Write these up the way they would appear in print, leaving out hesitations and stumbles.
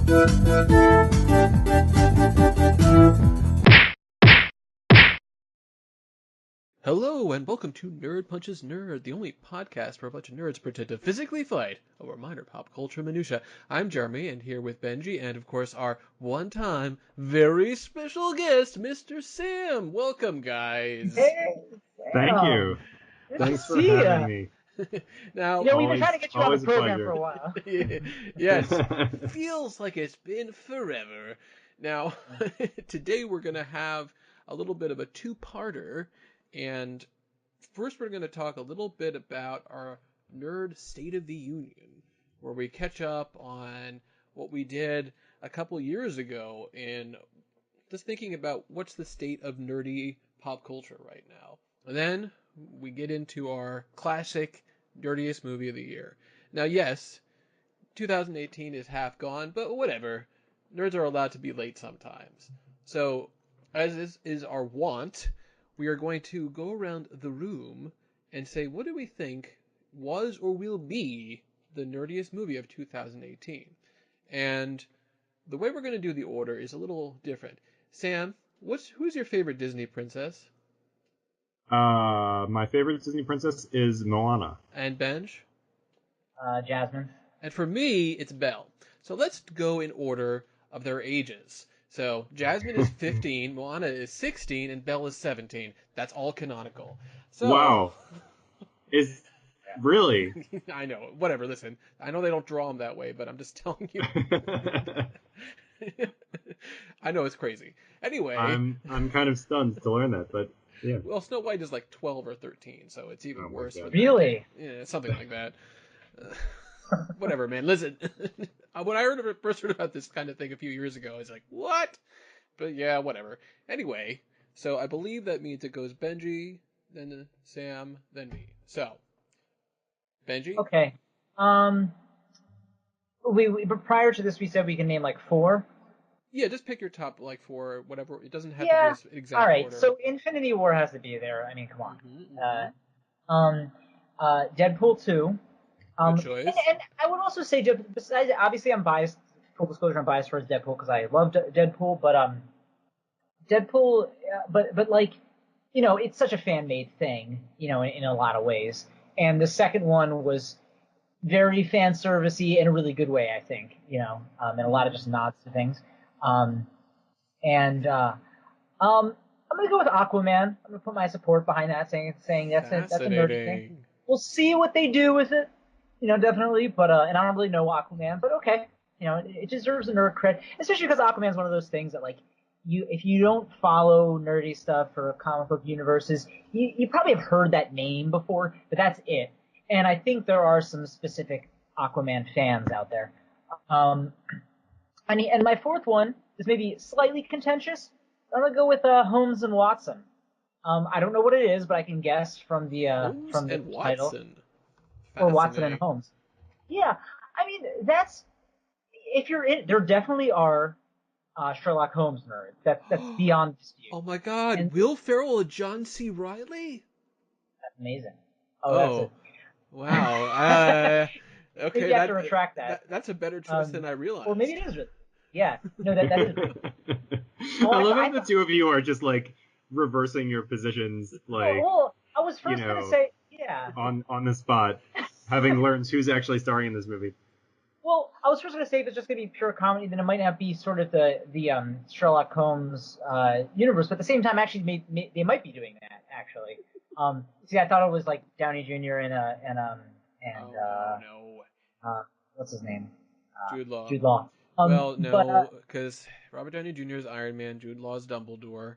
Hello, and welcome to Nerd Punches Nerd, the only podcast where a bunch of nerds pretend to physically fight over minor pop culture minutia. I'm Jeremy, and here with Benji, and of course our one-time, very special guest, Mr. Sam. Welcome, guys. Hey, Thank you. Thanks for having me. Now, yeah, we've been trying to get you on the program for a while. Yes, feels like it's been forever. Now, today we're going to have a little bit of a two-parter. And first we're going to talk a little bit about our Nerd State of the Union, where we catch up on what we did a couple years ago in just thinking about what's the state of nerdy pop culture right now. And then we get into our classic Nerdiest movie of the year. Now, yes, 2018 is half gone, but whatever. Nerds are allowed to be late sometimes. So, as is our wont, we are going to go around the room and say, what do we think was or will be the nerdiest movie of 2018? And the way we're going to do the order is a little different. Sam, who's your favorite Disney princess? My favorite Disney princess is Moana. And Benj? Jasmine. And for me, it's Belle. So let's go in order of their ages. So, Jasmine is 15, Moana is 16, and Belle is 17. That's all canonical. So, wow. Is really? I know. Whatever, listen. I know they don't draw them that way, but I'm just telling you. I know it's crazy. Anyway. I'm kind of stunned to learn that, but yeah. Well, Snow White is like 12 or 13, so it's even worse. Really? Yeah, something like that. Whatever, man. Listen, when I first heard about this kind of thing a few years ago, I was like, what? But yeah, whatever. Anyway, so I believe that means it goes Benji, then Sam, then me. So, Benji? Okay. But prior to this, we said we can name like 4. Yeah, just pick your top like 4, whatever. It doesn't have to be exact all right. order. So Infinity War has to be there. I mean, come on. Mm-hmm. Deadpool 2. Good choice. And I would also say, besides, obviously I'm biased, full disclosure, I'm biased towards Deadpool because I love Deadpool, but Deadpool, but like, you know, it's such a fan-made thing, you know, in a lot of ways. And the second one was very fan servicey in a really good way, I think, you know, and a lot of just nods to things. I'm gonna go with Aquaman. I'm gonna put my support behind that, saying that's a nerdy thing. We'll see what they do with it. You know, definitely, but and I don't really know Aquaman, but okay, you know, it deserves a nerd cred, especially because Aquaman's one of those things that, like, if you don't follow nerdy stuff or comic book universes, you probably have heard that name before, but that's it. And I think there are some specific Aquaman fans out there. And my fourth one is maybe slightly contentious. I'm gonna go with Holmes and Watson. I don't know what it is, but I can guess from the title. Or Watson and Holmes. Yeah, I mean, that's, if you're in, there definitely are Sherlock Holmes nerds. That's beyond dispute. Oh my God, and Will Ferrell and John C. Reilly? That's amazing. That's it. Wow. Okay, maybe you have to retract that. That's a better choice than I realized. Well, maybe it is. Yeah, no, that is. I love how the two of you are just like reversing your positions, like. Well, I was first gonna say. Yeah. On the spot, having learned who's actually starring in this movie. Well, I was first going to say if it's just going to be pure comedy, then it might not be sort of the Sherlock Holmes universe. But at the same time, actually, they might be doing that. Actually, see, I thought it was like Downey Jr. and what's his name? Jude Law. Jude Law. Well, no, because Robert Downey Jr. is Iron Man, Jude Law is Dumbledore.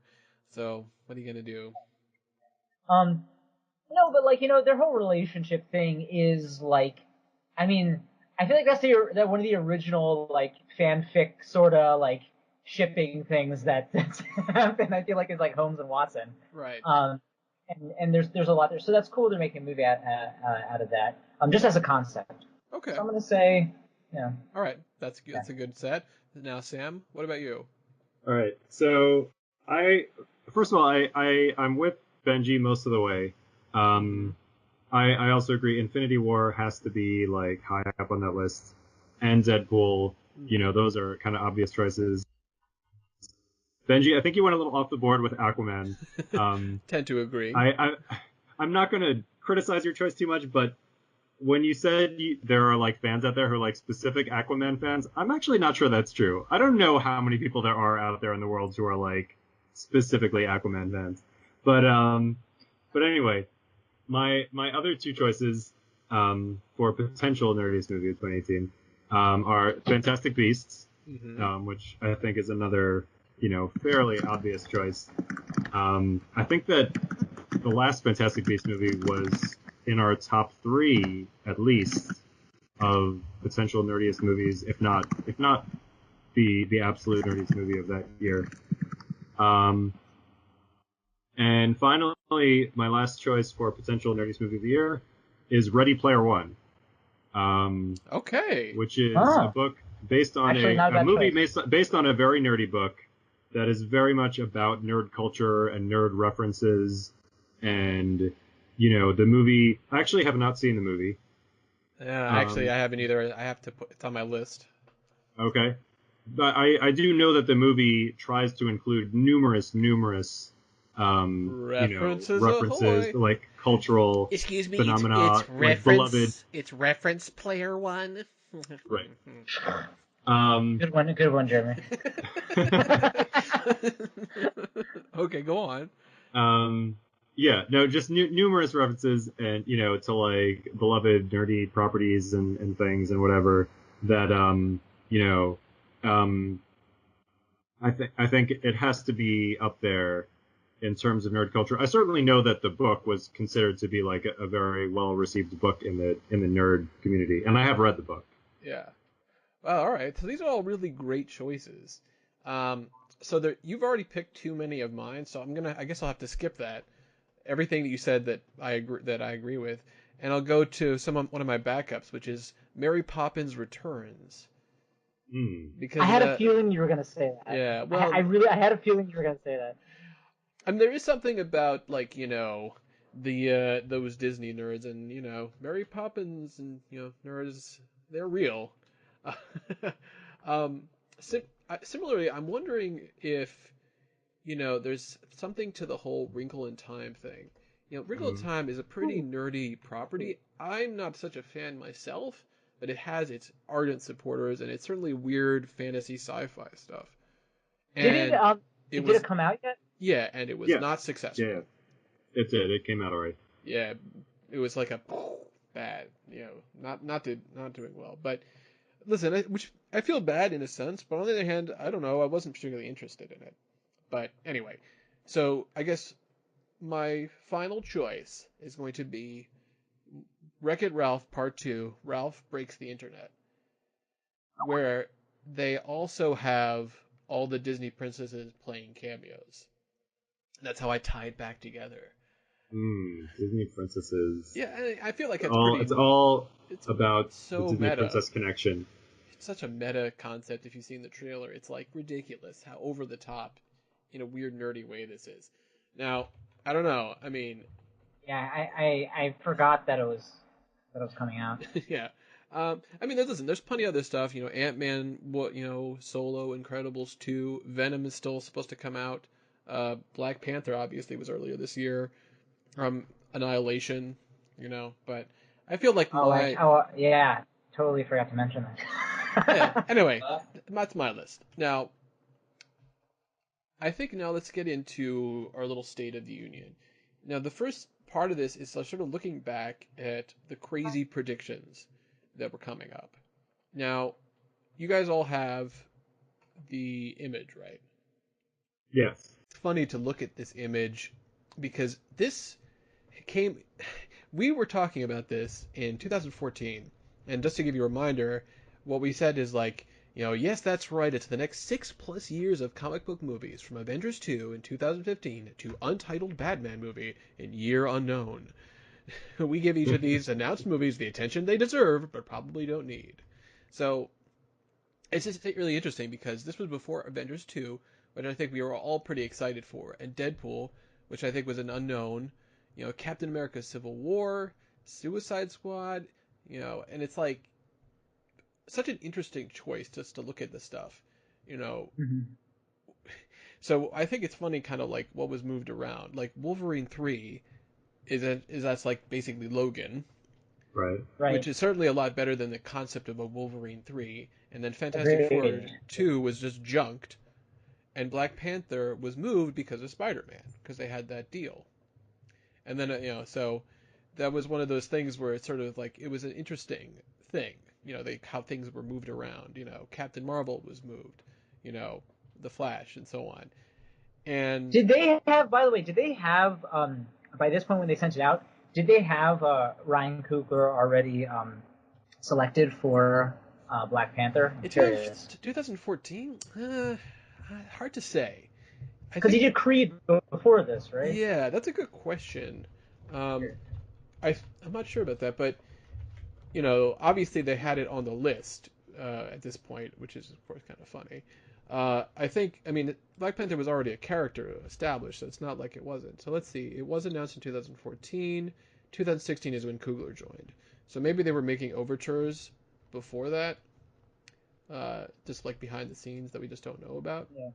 So what are you gonna do? No, but like, you know, their whole relationship thing is like, I mean, I feel like that's one of the original like fanfic sort of like shipping things that's happened. I feel like it's like Holmes and Watson. Right. And there's a lot there, so that's cool. They're making a movie out of that. Just as a concept. Okay. So I'm gonna say, yeah. All right, that's good. That's a good set. Now, Sam, what about you? All right. So first of all, I'm with Benji most of the way. I also agree Infinity War has to be like high up on that list, and Deadpool, those are kind of obvious choices. Benji, I think you went a little off the board with Aquaman. Tend to agree. I'm not going to criticize your choice too much, but when you said there are like fans out there who are like specific Aquaman fans, I'm actually not sure that's true. I don't know how many people there are out there in the world who are like specifically Aquaman fans. But anyway, my other two choices for potential Nerdiest movie of 2018 are Fantastic Beasts, which I think is another fairly obvious choice. I think that the last Fantastic Beasts movie was in our top 3 at least of potential nerdiest movies, if not the absolute nerdiest movie of that year. And finally, my last choice for potential nerdiest movie of the year is Ready Player One. Okay. Which is a book based on a movie based on a very nerdy book that is very much about nerd culture and nerd references. And the movie, I actually have not seen the movie. Actually, I haven't either. I have to put it's on my list. Okay. But I do know that the movie tries to include numerous references like cultural phenomena, it's like beloved. It's reference player one. Right. Good one, Jeremy. Okay, go on. Yeah, no, just numerous references and to like beloved nerdy properties and things and whatever that I think it has to be up there in terms of nerd culture. I certainly know that the book was considered to be like a very well received book in the nerd community, and I have read the book. Yeah. Well, all right. So these are all really great choices. So you've already picked too many of mine, so I guess I'll have to skip that. Everything that you said that I agree with, and I'll go to one of my backups, which is Mary Poppins Returns. Because I had a feeling you were going to say that. Yeah, well, I had a feeling you were going to say that. I mean, there is something about like the those Disney nerds and Mary Poppins and nerds, they're real. Similarly, I'm wondering if there's something to the whole Wrinkle in Time thing. Wrinkle in Time is a pretty nerdy property. I'm not such a fan myself, but it has its ardent supporters, and it's certainly weird fantasy sci-fi stuff. And did it come out yet? Yeah, and it was not successful. Yeah, it did. It came out alright. Yeah, it was like a bad, not doing well. But listen, which I feel bad in a sense, but on the other hand, I don't know. I wasn't particularly interested in it. But anyway, so I guess my final choice is going to be Wreck-It Ralph Part 2, Ralph Breaks the Internet, where they also have all the Disney princesses playing cameos. That's how I tie it back together. Disney princesses. Yeah, I feel like it's all about so the Disney meta. princess connection. It's such a meta concept if you've seen the trailer. It's like ridiculous how over the top in a weird nerdy way this is. Now, I don't know. I mean, yeah, I forgot that it was coming out. Yeah. I mean, there's plenty of other stuff. Ant-Man, Solo, Incredibles 2, Venom is still supposed to come out. Black Panther obviously was earlier this year. Annihilation, but I feel like yeah, totally forgot to mention that. Yeah, anyway, that's my list. Now, I think let's get into our little State of the Union. Now, the first part of this is sort of looking back at the crazy predictions that were coming up. Now, you guys all have the image, right? Yes. It's funny to look at this image because we were talking about this in 2014, and just to give you a reminder, what we said is like, yes, that's right, it's the next 6+ years of comic book movies, from Avengers 2 in 2015 to Untitled Batman movie in year unknown. We give each of these announced movies the attention they deserve, but probably don't need. So, it's just really interesting because this was before Avengers 2, which I think we were all pretty excited for, and Deadpool, which I think was an unknown, Captain America Civil War, Suicide Squad, and it's like, such an interesting choice just to look at this stuff, you know. Mhm. So I think it's funny, kind of like what was moved around. Like Wolverine 3 that's like basically Logan, Right. which Right. is certainly a lot better than the concept of a Wolverine 3. And then Fantastic Four Agreed. 2 was just junked, and Black Panther was moved because of Spider-Man, because they had that deal. And then so that was one of those things where it's sort of like it was an interesting thing, how things were moved around. Captain Marvel was moved, the Flash and so on. And Did they have, by the way, did they have, by this point when they sent it out, did they have Ryan Coogler already selected for Black Panther? I'm in curious. 2014, hard to say. I Because he think, did Creed before this, right? yeah, that's a good question. Um, Sure. I'm not sure about that, but obviously they had it on the list at this point, which is of course kind of funny. I mean, Black Panther was already a character established, so it's not like it wasn't. So let's see, it was announced in 2014. 2016 is when Coogler joined. So maybe they were making overtures before that, just like behind the scenes that we just don't know about. Yeah.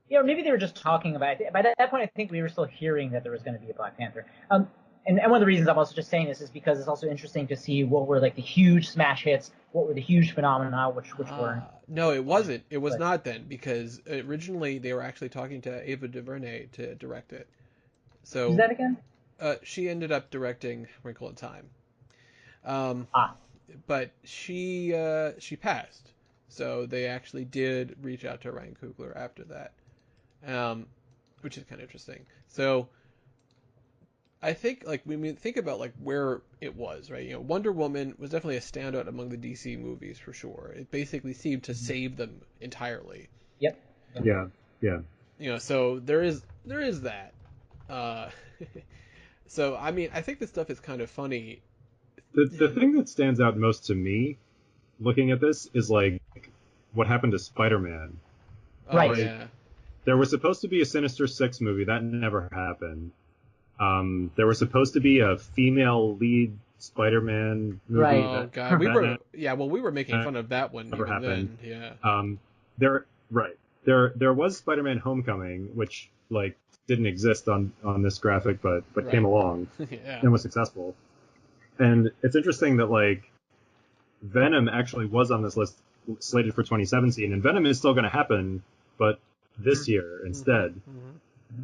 Yeah, or maybe they were just talking about it. By that point, I think we were still hearing that there was going to be a Black Panther. And one of the reasons I'm also just saying this is because it's also interesting to see what were like the huge smash hits, what were the huge phenomena, which weren't. No, it wasn't. It was But not then, because originally they were actually talking to Ava DuVernay to direct it. who's So that again? she ended up directing Wrinkle in Time. Um, Ah, but she passed, so they actually did reach out to Ryan Coogler after that, which is kind of interesting. So I think, like, when we think about like where it was, right? Wonder Woman was definitely a standout among the DC movies for sure. It basically seemed to save them entirely. yep. Yeah. Yeah. So there is that. Uh, so I mean, I think this stuff is kind of funny. The thing that stands out most to me, looking at this, is like what happened to Spider-Man. Oh Right. yeah. There was supposed to be a Sinister Six movie that never happened. There was supposed to be a female lead Spider-Man movie. Right. Oh that god, we were making never fun of that one even happened. then. Yeah. There was Spider-Man Homecoming, which like didn't exist on this graphic, but Right. came along Yeah. and was successful. And it's interesting that like Venom actually was on this list slated for 2017, and Venom is still going to happen, but this year instead.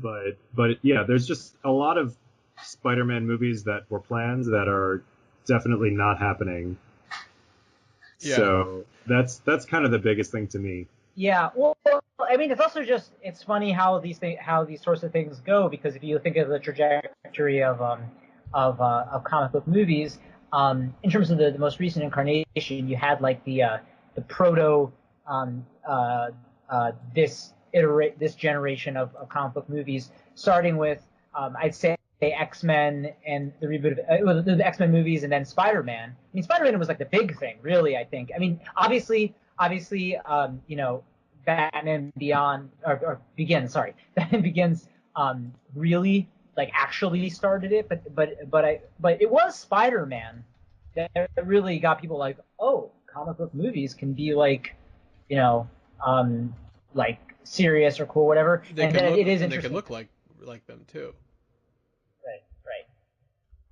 But yeah, there's just a lot of Spider-Man movies that were planned that are definitely not happening. Yeah. So that's kind of the biggest thing to me. Yeah, well, I mean, it's also just it's funny how these sorts of things go, because if you think of the trajectory of comic book movies, in terms of the most recent incarnation, you had like the proto this generation of comic book movies, starting with I'd say X-Men and the reboot of the X-Men movies, and then Spider-Man. I mean, Spider-Man was like the big thing, really. I think. I mean, obviously, Batman Beyond or Begins. Sorry, Batman Begins really like actually started it, but it was Spider-Man that really got people like, oh, comic book movies can be like, like serious or cool, whatever. It is interesting. They can look like them too.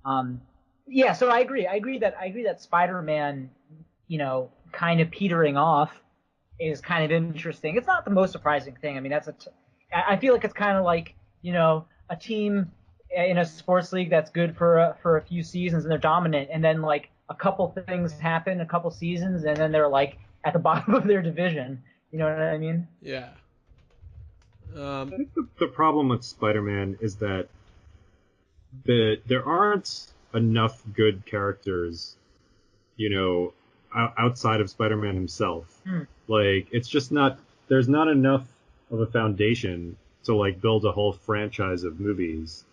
Right. Yeah, so I agree that Spider-Man, kind of petering off is kind of interesting. It's not the most surprising thing. I mean, I feel like it's kind of like, a team in a sports league that's good for a few seasons and they're dominant, and then like a couple things happen, a couple seasons, and then they're like at the bottom of their division. You know what I mean? Yeah. I think the problem with Spider-Man is that there aren't enough good characters, outside of Spider-Man himself. Like, it's just not, there's not enough of a foundation to like build a whole franchise of movies,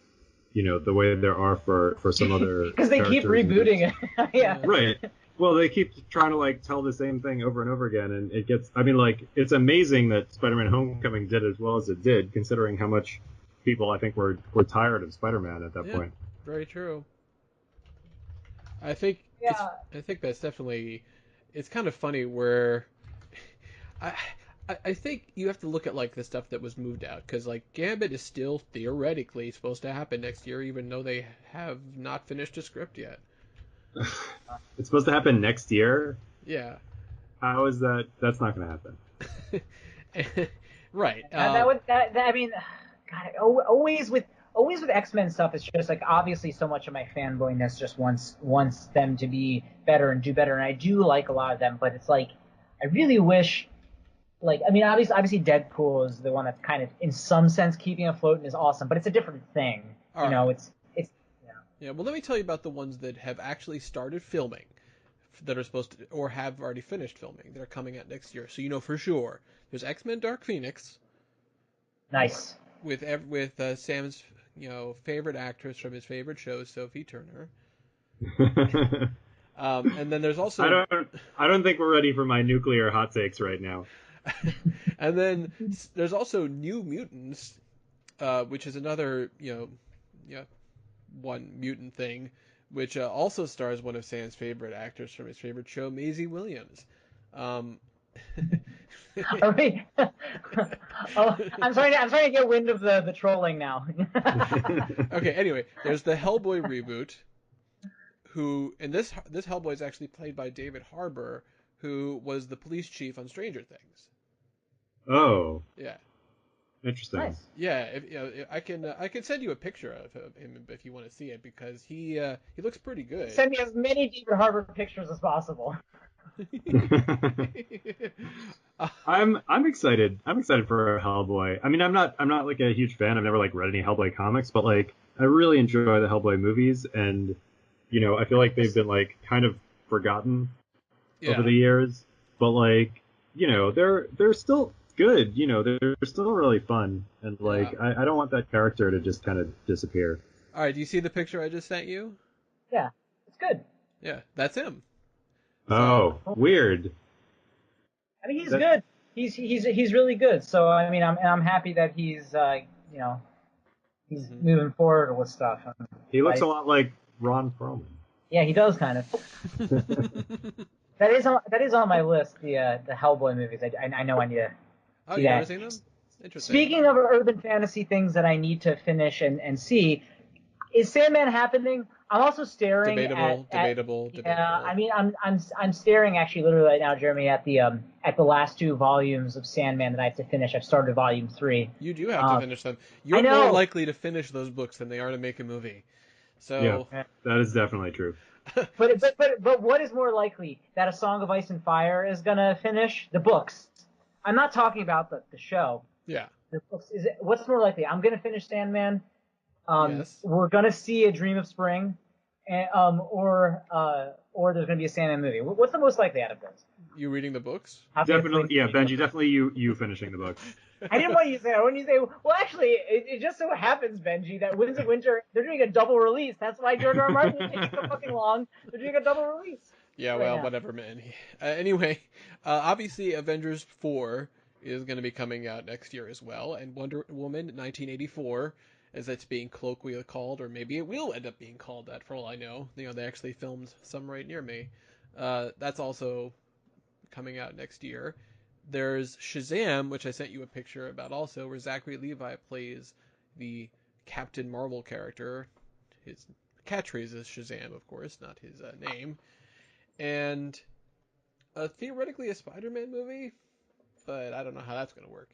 the way there are for some other because they keep rebooting it. Yeah. Right. Well, they keep trying to like tell the same thing over and over again, and it gets, I mean, like, it's amazing that Spider-Man Homecoming did as well as it did, considering how much people I think were tired of Spider-Man at that point. Very true. I think that's definitely it's kind of funny where I I think you have to look at like the stuff that was moved out because like Gambit is still theoretically supposed to happen next year, even though they have not finished a script yet. It's supposed to happen next year. Yeah. How is that? That's not going to happen. Right. I mean, God, always with X-Men stuff, it's just like obviously so much of my fanboyness just wants them to be better and do better, and I do like a lot of them, but it's like I really wish, like, I mean, obviously Deadpool is the one that's kind of in some sense keeping afloat and is awesome, but it's a different thing. All you know, right. it's Yeah. Well, let me tell you about the ones that have actually started filming, that are supposed to or have already finished filming that are coming out next year. So you know for sure. There's X-Men: Dark Phoenix. nice. With Sam's favorite actress from his favorite show, Sophie Turner. And then there's also I don't think we're ready for my nuclear hot takes right now. and then there's also New Mutants, which is another one mutant thing, which also stars one of Sam's favorite actors from his favorite show, Maisie Williams. Oh, wait. Oh, I'm sorry to get wind of the trolling now. Okay, anyway, there's the Hellboy reboot, and this Hellboy is actually played by David Harbour, who was the police chief on Stranger Things. Oh. Yeah. Interesting. Nice. Yeah, I can send you a picture of him if you want to see it because he looks pretty good. Send me as many David Harbour pictures as possible. I'm excited. I'm excited for Hellboy. I mean, I'm not like a huge fan. I've never like read any Hellboy comics, but like I really enjoy the Hellboy movies, and I feel like they've been like kind of forgotten over the years. But like they're still good. They're still really fun, and like I don't want that character to just kind of disappear. All right, do you see the picture I just sent you? Yeah, it's good. Yeah, that's him. Oh, weird. I mean, he's good. He's really good. So I mean, I'm happy that he's he's moving forward with stuff. He looks a lot like Ron Perlman. Yeah, he does kind of. that is on my list. The Hellboy movies. I know I need to. Oh, you've never seen them? Interesting. Speaking of urban fantasy things that I need to finish and see, is Sandman happening? I'm also staring debatable. Yeah, I mean, I'm staring actually literally right now, Jeremy, at the last two volumes of Sandman that I have to finish. I've started volume 3. You do have to finish them. You're more likely to finish those books than they are to make a movie. So yeah, that is definitely true. But what is more likely, that A Song of Ice and Fire is gonna finish the books? I'm not talking about the show. Yeah. The books. What's more likely? I'm gonna finish Sandman. Yes. We're gonna see A Dream of Spring, and or there's gonna be a Sandman movie. What's the most likely out of those? You reading the books? Definitely, yeah, Benji. Definitely you finishing the book. I didn't want you to say. I want you to say. Well, actually, it just so happens, Benji, that Winds of Winter they're doing a double release. That's why George R. R. Martin takes so fucking long. They're doing a double release. Yeah, well, whatever, man. Anyway, obviously, Avengers 4 is going to be coming out next year as well, and Wonder Woman 1984, as it's being colloquially called, or maybe it will end up being called that for all I know. They actually filmed some right near me. That's also coming out next year. There's Shazam, which I sent you a picture about also, where Zachary Levi plays the Captain Marvel character. His catchphrase is Shazam, of course, not his name. And theoretically a Spider-Man movie, but I don't know how that's going to work.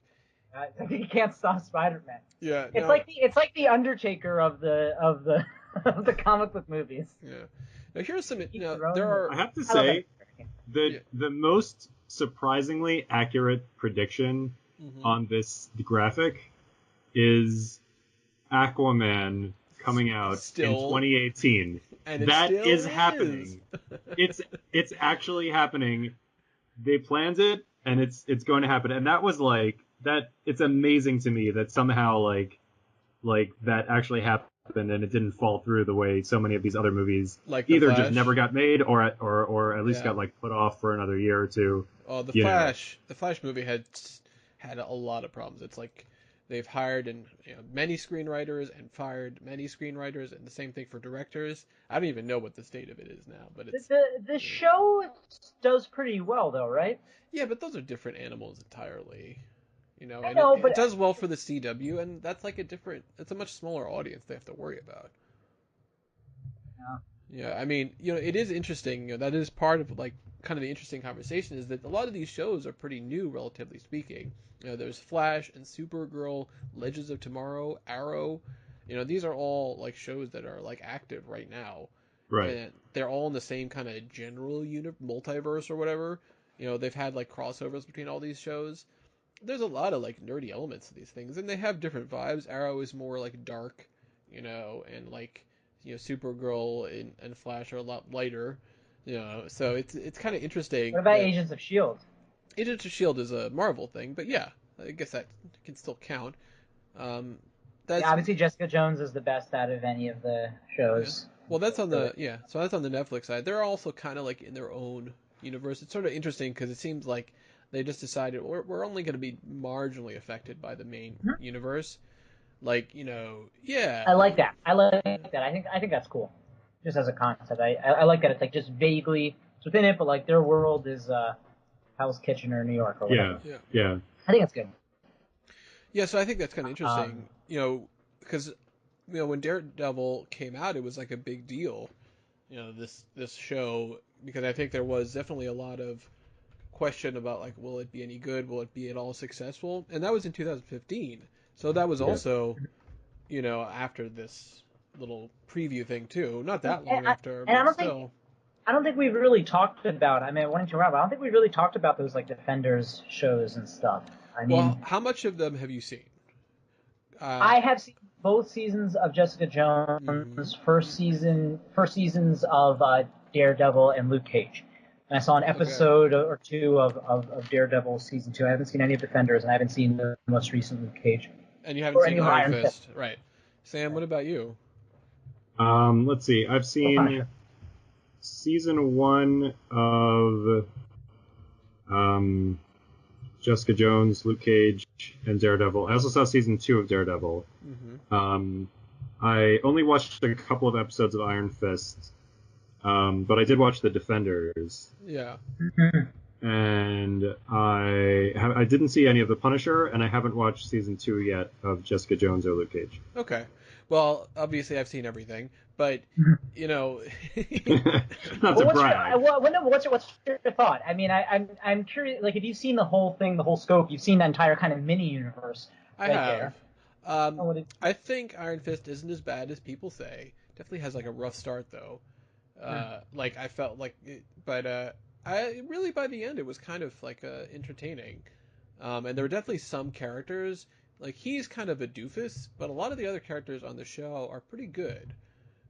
You can't stop Spider-Man. Yeah, it's like the Undertaker of the comic book movies. Yeah. Now here's some. There are. I have to say, the most surprisingly accurate prediction on this graphic is Aquaman coming out in 2018. And that is happening. It's actually happening. They planned it, and it's going to happen. And that was like that. It's amazing to me that somehow like that actually happened, and it didn't fall through the way so many of these other movies either just never got made or at least got like put off for another year or two. Oh, the Flash movie had a lot of problems. It's like They've hired many screenwriters and fired many screenwriters, and the same thing for directors. I don't even know what the state of it is now, but it's The show does pretty well though, right? yeah, but those are different animals entirely. I And know, it but does well for the CW, and that's like it's a much smaller audience they have to worry about. yeah. Yeah, I mean, it is interesting. That is part of like kind of the interesting conversation is that a lot of these shows are pretty new, relatively speaking. There's Flash and Supergirl, Legends of Tomorrow, Arrow. These are all like shows that are like active right now, Right. and they're all in the same kind of general multiverse or whatever. They've had like crossovers between all these shows. There's a lot of like nerdy elements to these things, and they have different vibes. Arrow is more like dark, and like Supergirl and Flash are a lot lighter, so it's kind of interesting What about that Agents of Shield? Agents of Shield is a Marvel thing, but yeah, I guess that can still count. Um, Yeah, that's obviously Jessica Jones is the best out of any of the yeah. shows. Well, that's on the so that's on the Netflix side. They're also kind of like in their own universe. It's sort of interesting because it seems like they just decided we're only going to be marginally affected by the main Mhm. universe. Like, yeah. I like that. I like that. I think that's cool. Just as a concept, I like that it's like just vaguely it's within it, but like their world is Hell's Kitchen or New York or whatever. Yeah. Yeah. Yeah. I think it's good. Yeah, so I think that's kind of Um, interesting, because when Daredevil came out, it was like a big deal, this show, because I think there was definitely a lot of question about like, will it be any good? Will it be at all successful? And that was in 2015. So that was Yeah. also, after this little preview thing too. Not that and long after, I but don't think still. I don't think we've really talked about. I mean, I wanted to wrap. I don't think we really talked about those like Defenders shows and stuff. I Well, mean, how much of them have you seen? I have seen both seasons of Jessica Mhm. Jones, first seasons of Daredevil and Luke Cage. And I saw an Okay. episode or two of Daredevil season 2. I haven't seen any of Defenders, and I haven't seen the most recent Luke Cage And you haven't or seen any of Iron Iron Fist Fist, right? Sam, what about you? Let's see. I've or seen Punisher. season 1 of um, Jessica Jones, Luke Cage, and Daredevil. I also saw season 2 of Daredevil. Hmm. Um, I only watched a couple of episodes of Iron Fist, but I did watch The Defenders. Yeah. And I didn't see any of The Punisher, and I haven't watched season 2 yet of Jessica Jones or Luke Cage. Okay. Well, obviously I've seen everything, but you know, Not Well, to brag. what's your thought? I mean, I'm curious. Like, if you've seen the whole thing, the whole scope, you've seen that entire kind of mini universe I right have. there. Oh, what did, I think Iron Fist isn't as bad as people say. Definitely has like a rough start though. Like I felt like, but I really by the end it was kind of like entertaining. And there were definitely some characters like he's kind of a doofus, but a lot of the other characters on the show are pretty good.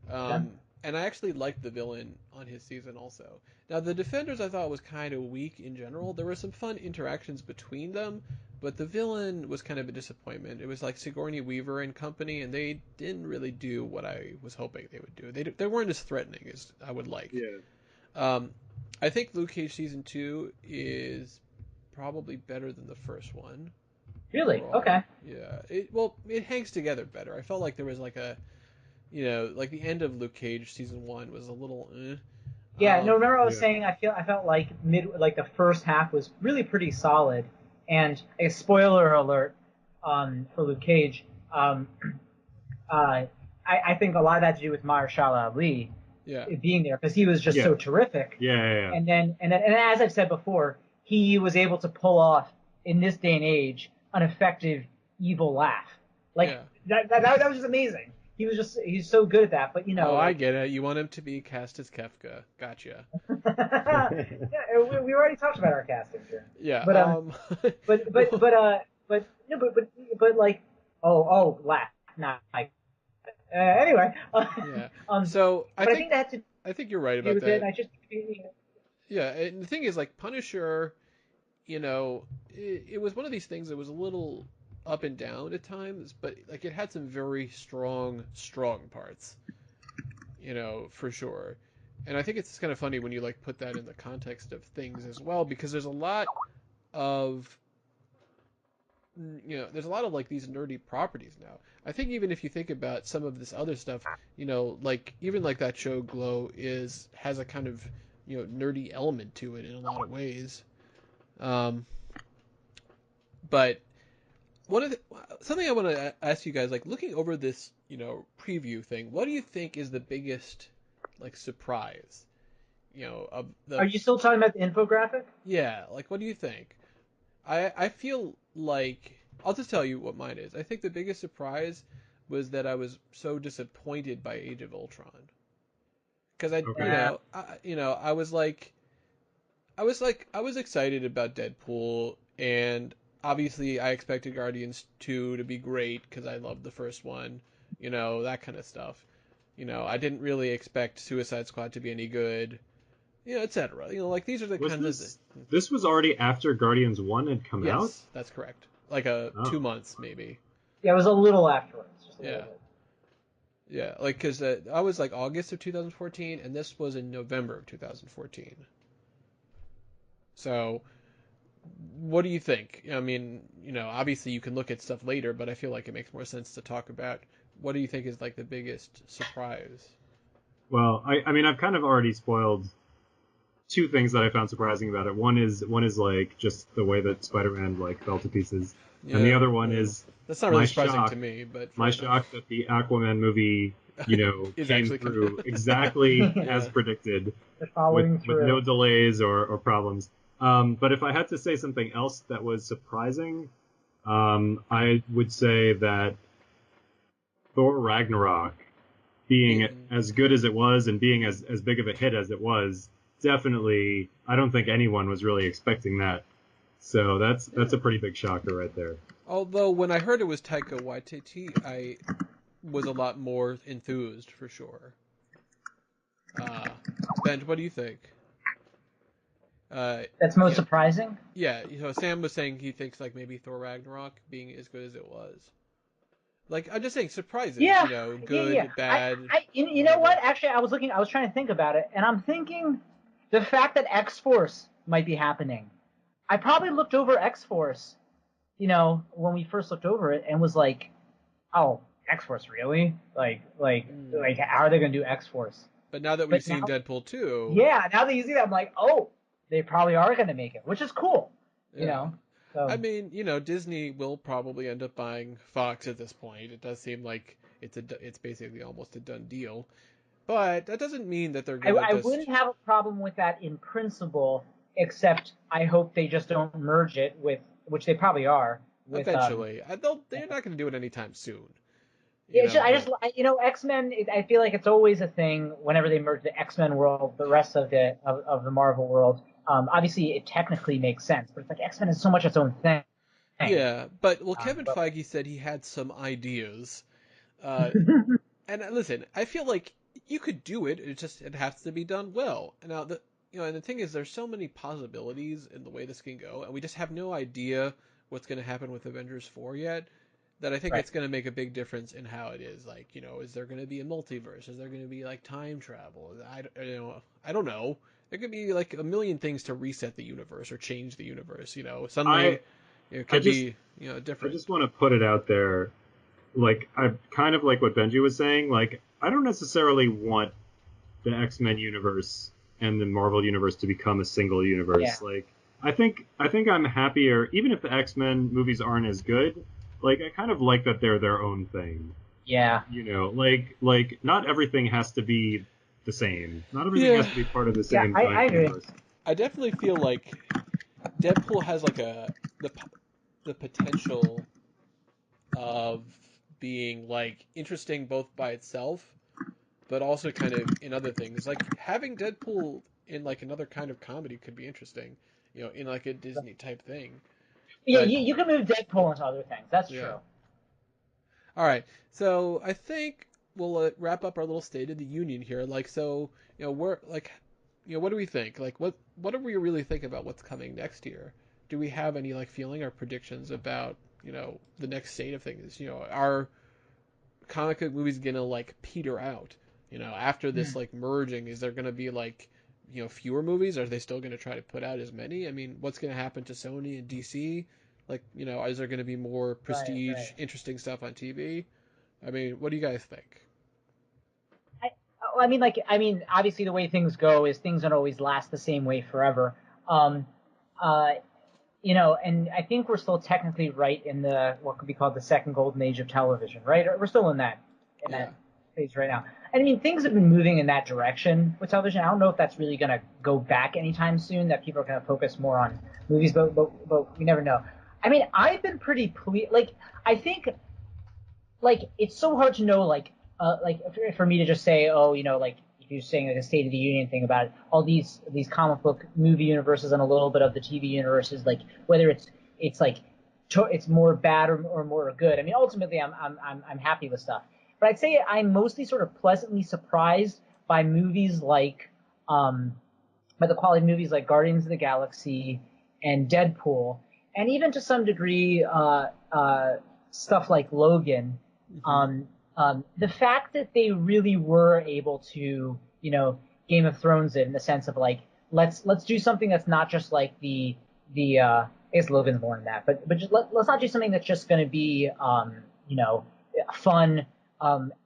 okay. And I actually liked the villain on his season also. Now the defenders I thought was kind of weak in general. There were some fun interactions between them, but the villain was kind of a disappointment. It was like Sigourney Weaver and company, and they didn't really do what I was hoping they would do. They weren't as threatening as I would like. Yeah. Um, I think Luke Cage season 2 is probably better than the first one Really? overall. Okay. Yeah, it hangs together better. I felt like there was like like the end of Luke Cage season 1 was a little. Yeah. No. Remember, I was Yeah. saying I felt like like the first half was really pretty solid, and a spoiler alert, for Luke Cage, I think a lot of that to do with Mahershala Ali Yeah, being there because he was just Yeah. so terrific. Yeah. Yeah. And as I've said before, he was able to pull off in this day and age an effective evil laugh. Like yeah. that was just amazing. He's so good at that. But Oh, I like get it. You want him to be cast as Kefka. Gotcha. yeah, we already talked about our casting here. Yeah. But but but Well, but but no, but like laugh not like anyway. yeah. Um, So but I think that had to I think you're right do about with it. that. And I just Yeah, and the thing is, like Punisher, it was one of these things that was a little up and down at times, but like it had some very strong parts, for sure. And I think it's kind of funny when you like put that in the context of things as well, because there's a lot of there's a lot of like these nerdy properties now. I think even if you think about some of this other stuff, like even like that show Glow has a kind of nerdy element to it in a lot of ways. Um, but something I want to ask you guys, like looking over this preview thing, what do you think is the biggest like surprise? Of Are the you still talking about the infographic? Yeah, like what do you think? I feel like I'll just tell you what mine is. I think the biggest surprise was that I was so disappointed by Age of Ultron because Okay. I was excited about Deadpool, and obviously I expected Guardians 2 to be great because I loved the first one, that kind of stuff. I didn't really expect Suicide Squad to be any good, etc. Like these are the Was kinds of this was already after Guardians 1 had come out? Yes, that's correct. Like 2 months maybe. Yeah, it was a little afterwards, just a little Yeah. bit. Yeah, like because I was like August of 2014, and this was in November of 2014. So, what do you think? I mean, obviously you can look at stuff later, but I feel like it makes more sense to talk about what do you think is like the biggest surprise? Well, I mean, I've kind of already spoiled two things that I found surprising about it. One is like just the way that Spider-Man like fell to pieces, and the Yeah, other one well, is that's not my really surprising shock to me, but fair my enough. shock that the Aquaman movie, Is came actually coming. through exactly as Yeah. predicted, They're with following with no through. delays or problems. But if I had to say something else that was surprising, I would say that Thor Ragnarok being Mm. as good as it was and being as big of a hit as it was, definitely, I don't think anyone was really expecting that. So that's a pretty big shocker right there. Although when I heard it was Taika Waititi, I was a lot more enthused for sure. Ben, what do you think? Uh, That's most yeah, surprising. yeah. Sam was saying he thinks like maybe Thor Ragnarok being as good as it was. Like I'm just saying surprises. Yeah, yeah. Good, bad, You know what? whatever. Actually, I was trying to think about it, and I'm thinking the fact that X Force might be happening. I probably looked over X Force, when we first looked over it, and was like, oh, X Force, really? Mm. How are they gonna do X Force? But now that we've But seen now, Deadpool 2, yeah, now that you see that, I'm like, oh, they probably are gonna make it, which is cool, you yeah. know. I So mean, Disney will probably end up buying Fox at this point. It does seem like it's basically almost a done deal. But that doesn't mean that they're gonna I just wouldn't have a problem with that in principle, except I hope they just don't merge it with, which they probably are, with eventually. They're not gonna do it anytime soon. it's just, But X Men. I feel like it's always a thing whenever they merge the X Men world, the rest of the Marvel world. Obviously, it technically makes sense, but it's like X Men is so much its own thing. yeah, but well, Kevin But Feige said he had some ideas. Uh, and listen, I feel like you could do it. It has to be done well. And now and the thing is, there's so many possibilities in the way this can go, and we just have no idea what's going to happen with Avengers 4 yet. That I think right, it's going to make a big difference in how it is. Like, is there going to be a multiverse? Is there going to be like time travel? I don't know. There could be like a million things to reset the universe or change the universe. I Suddenly it I could just be I different. just want to put it out there, like I kind of like what Benji was saying. Like I don't necessarily want the X-Men universe and the Marvel universe to become a single yeah, universe. Like I think I'm happier even if the X-Men movies aren't as good. Like I kind of like that they're their own thing. yeah, Like not everything has to be the same. Not everything Yeah, has to be part of the yeah. same I giant agree. universe. I definitely feel like Deadpool has like the the potential of being like interesting both by itself, but also kind of in other things. Like having Deadpool in like another kind of comedy could be interesting, in like a Disney type thing. Yeah, But you can move Deadpool into other things. That's yeah. true. All right. So I think we'll wrap up our little State of the Union here. Like, so, we're like, what do we think? Like, what do we really think about what's coming next year? Do we have any like feeling or predictions about, the next state of things? Are comic book movies gonna like peter out? After this Hmm. like merging, is there gonna be like, fewer movies? Are they still gonna try to put out as many? I mean, what's gonna happen to Sony and DC? Like, is there going to be more prestige, Right. interesting stuff on TV? I mean, what do you guys think? I, obviously the way things go is things don't always last the same way forever. Um, uh, and I think we're still technically right in the what could be called the second golden age of television, right? We're still in that Yeah. phase right now. And I mean, things have been moving in that direction with television. I don't know if that's really going to go back anytime soon. That people are going to focus more on movies, but we never know. I mean, I've been pretty pleased. Like, I think it's so hard to know like for me to just say, oh, like if you're saying like a State of the Union thing about it, all these comic book movie universes and a little bit of the TV universes, like whether it's like it's more bad or more good. I mean, ultimately, I'm happy with stuff, but I'd say I'm mostly sort of pleasantly surprised by movies like by the quality of movies like Guardians of the Galaxy and Deadpool, and even to some degree stuff like Logan. The fact that they really were able to, Game of Thrones it in the sense of like, let's do something that's not just like I guess Logan's more than that, but just let's not do something that's just going to be, fun,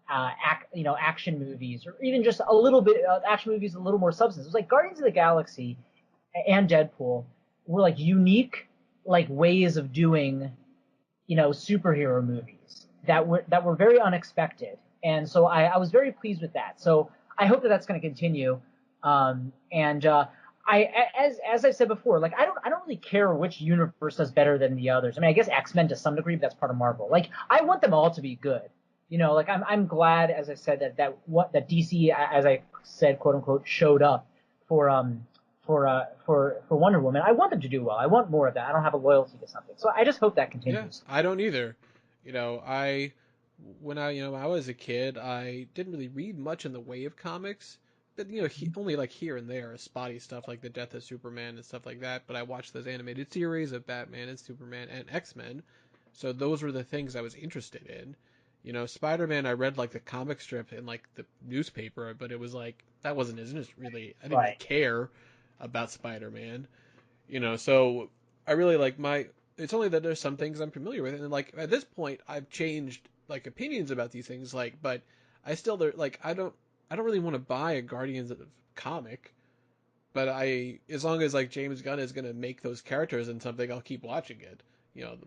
action movies, or even just a little bit action movies, a little more substance. It was like Guardians of the Galaxy and Deadpool were like unique, like ways of doing, superhero movies that were very unexpected, and so I was very pleased with that. So I hope that that's going to continue. As I said before, like I don't really care which universe does better than the others. I mean, I guess X-Men to some degree, but that's part of Marvel. Like I want them all to be good. Like I'm glad, as I said, that DC, as I said, quote unquote, showed up for Wonder Woman. I want them to do well. I want more of that. I don't have a loyalty to something, so I just hope that continues. Yeah, I don't either. I when I was a kid, I didn't really read much in the way of comics, but only like here and there, spotty stuff like the Death of Superman and stuff like that. But I watched those animated series of Batman and Superman and X-Men, so those were the things I was interested in. Spider-Man, I read like the comic strip in like the newspaper, but it was like that wasn't as really. I didn't really Right. care about Spider-Man. So I really like it's only that there's some things I'm familiar with, and like at this point I've changed like opinions about these things, like, but I still like I don't really want to buy a Guardians comic, but as long as like James Gunn is gonna make those characters in something, I'll keep watching it.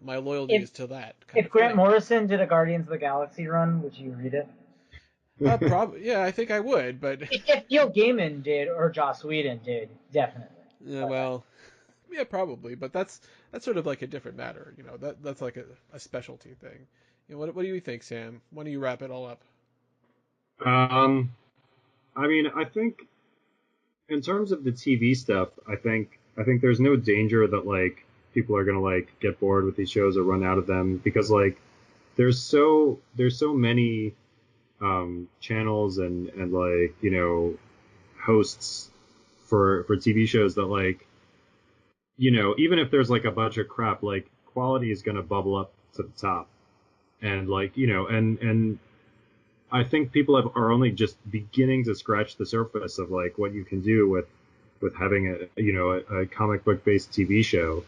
My loyalty If is to that kind if of Grant thing. Morrison did a Guardians of the Galaxy run, would you read it? Probably, yeah, I think I would, but If Neil Gaiman did or Joss Whedon did, definitely. yeah, But, well, yeah, probably, but that's sort of like a different matter. That's like a specialty thing. What do you think, Sam? Why don't you wrap it all up? Um, I mean, I think in terms of the TV stuff, I think there's no danger that like people are gonna like get bored with these shows or run out of them because like there's so many channels and like hosts for TV shows that like even if there's like a bunch of crap, like quality is gonna bubble up to the top, and like and I think people are only just beginning to scratch the surface of like what you can do with having a comic book based TV show.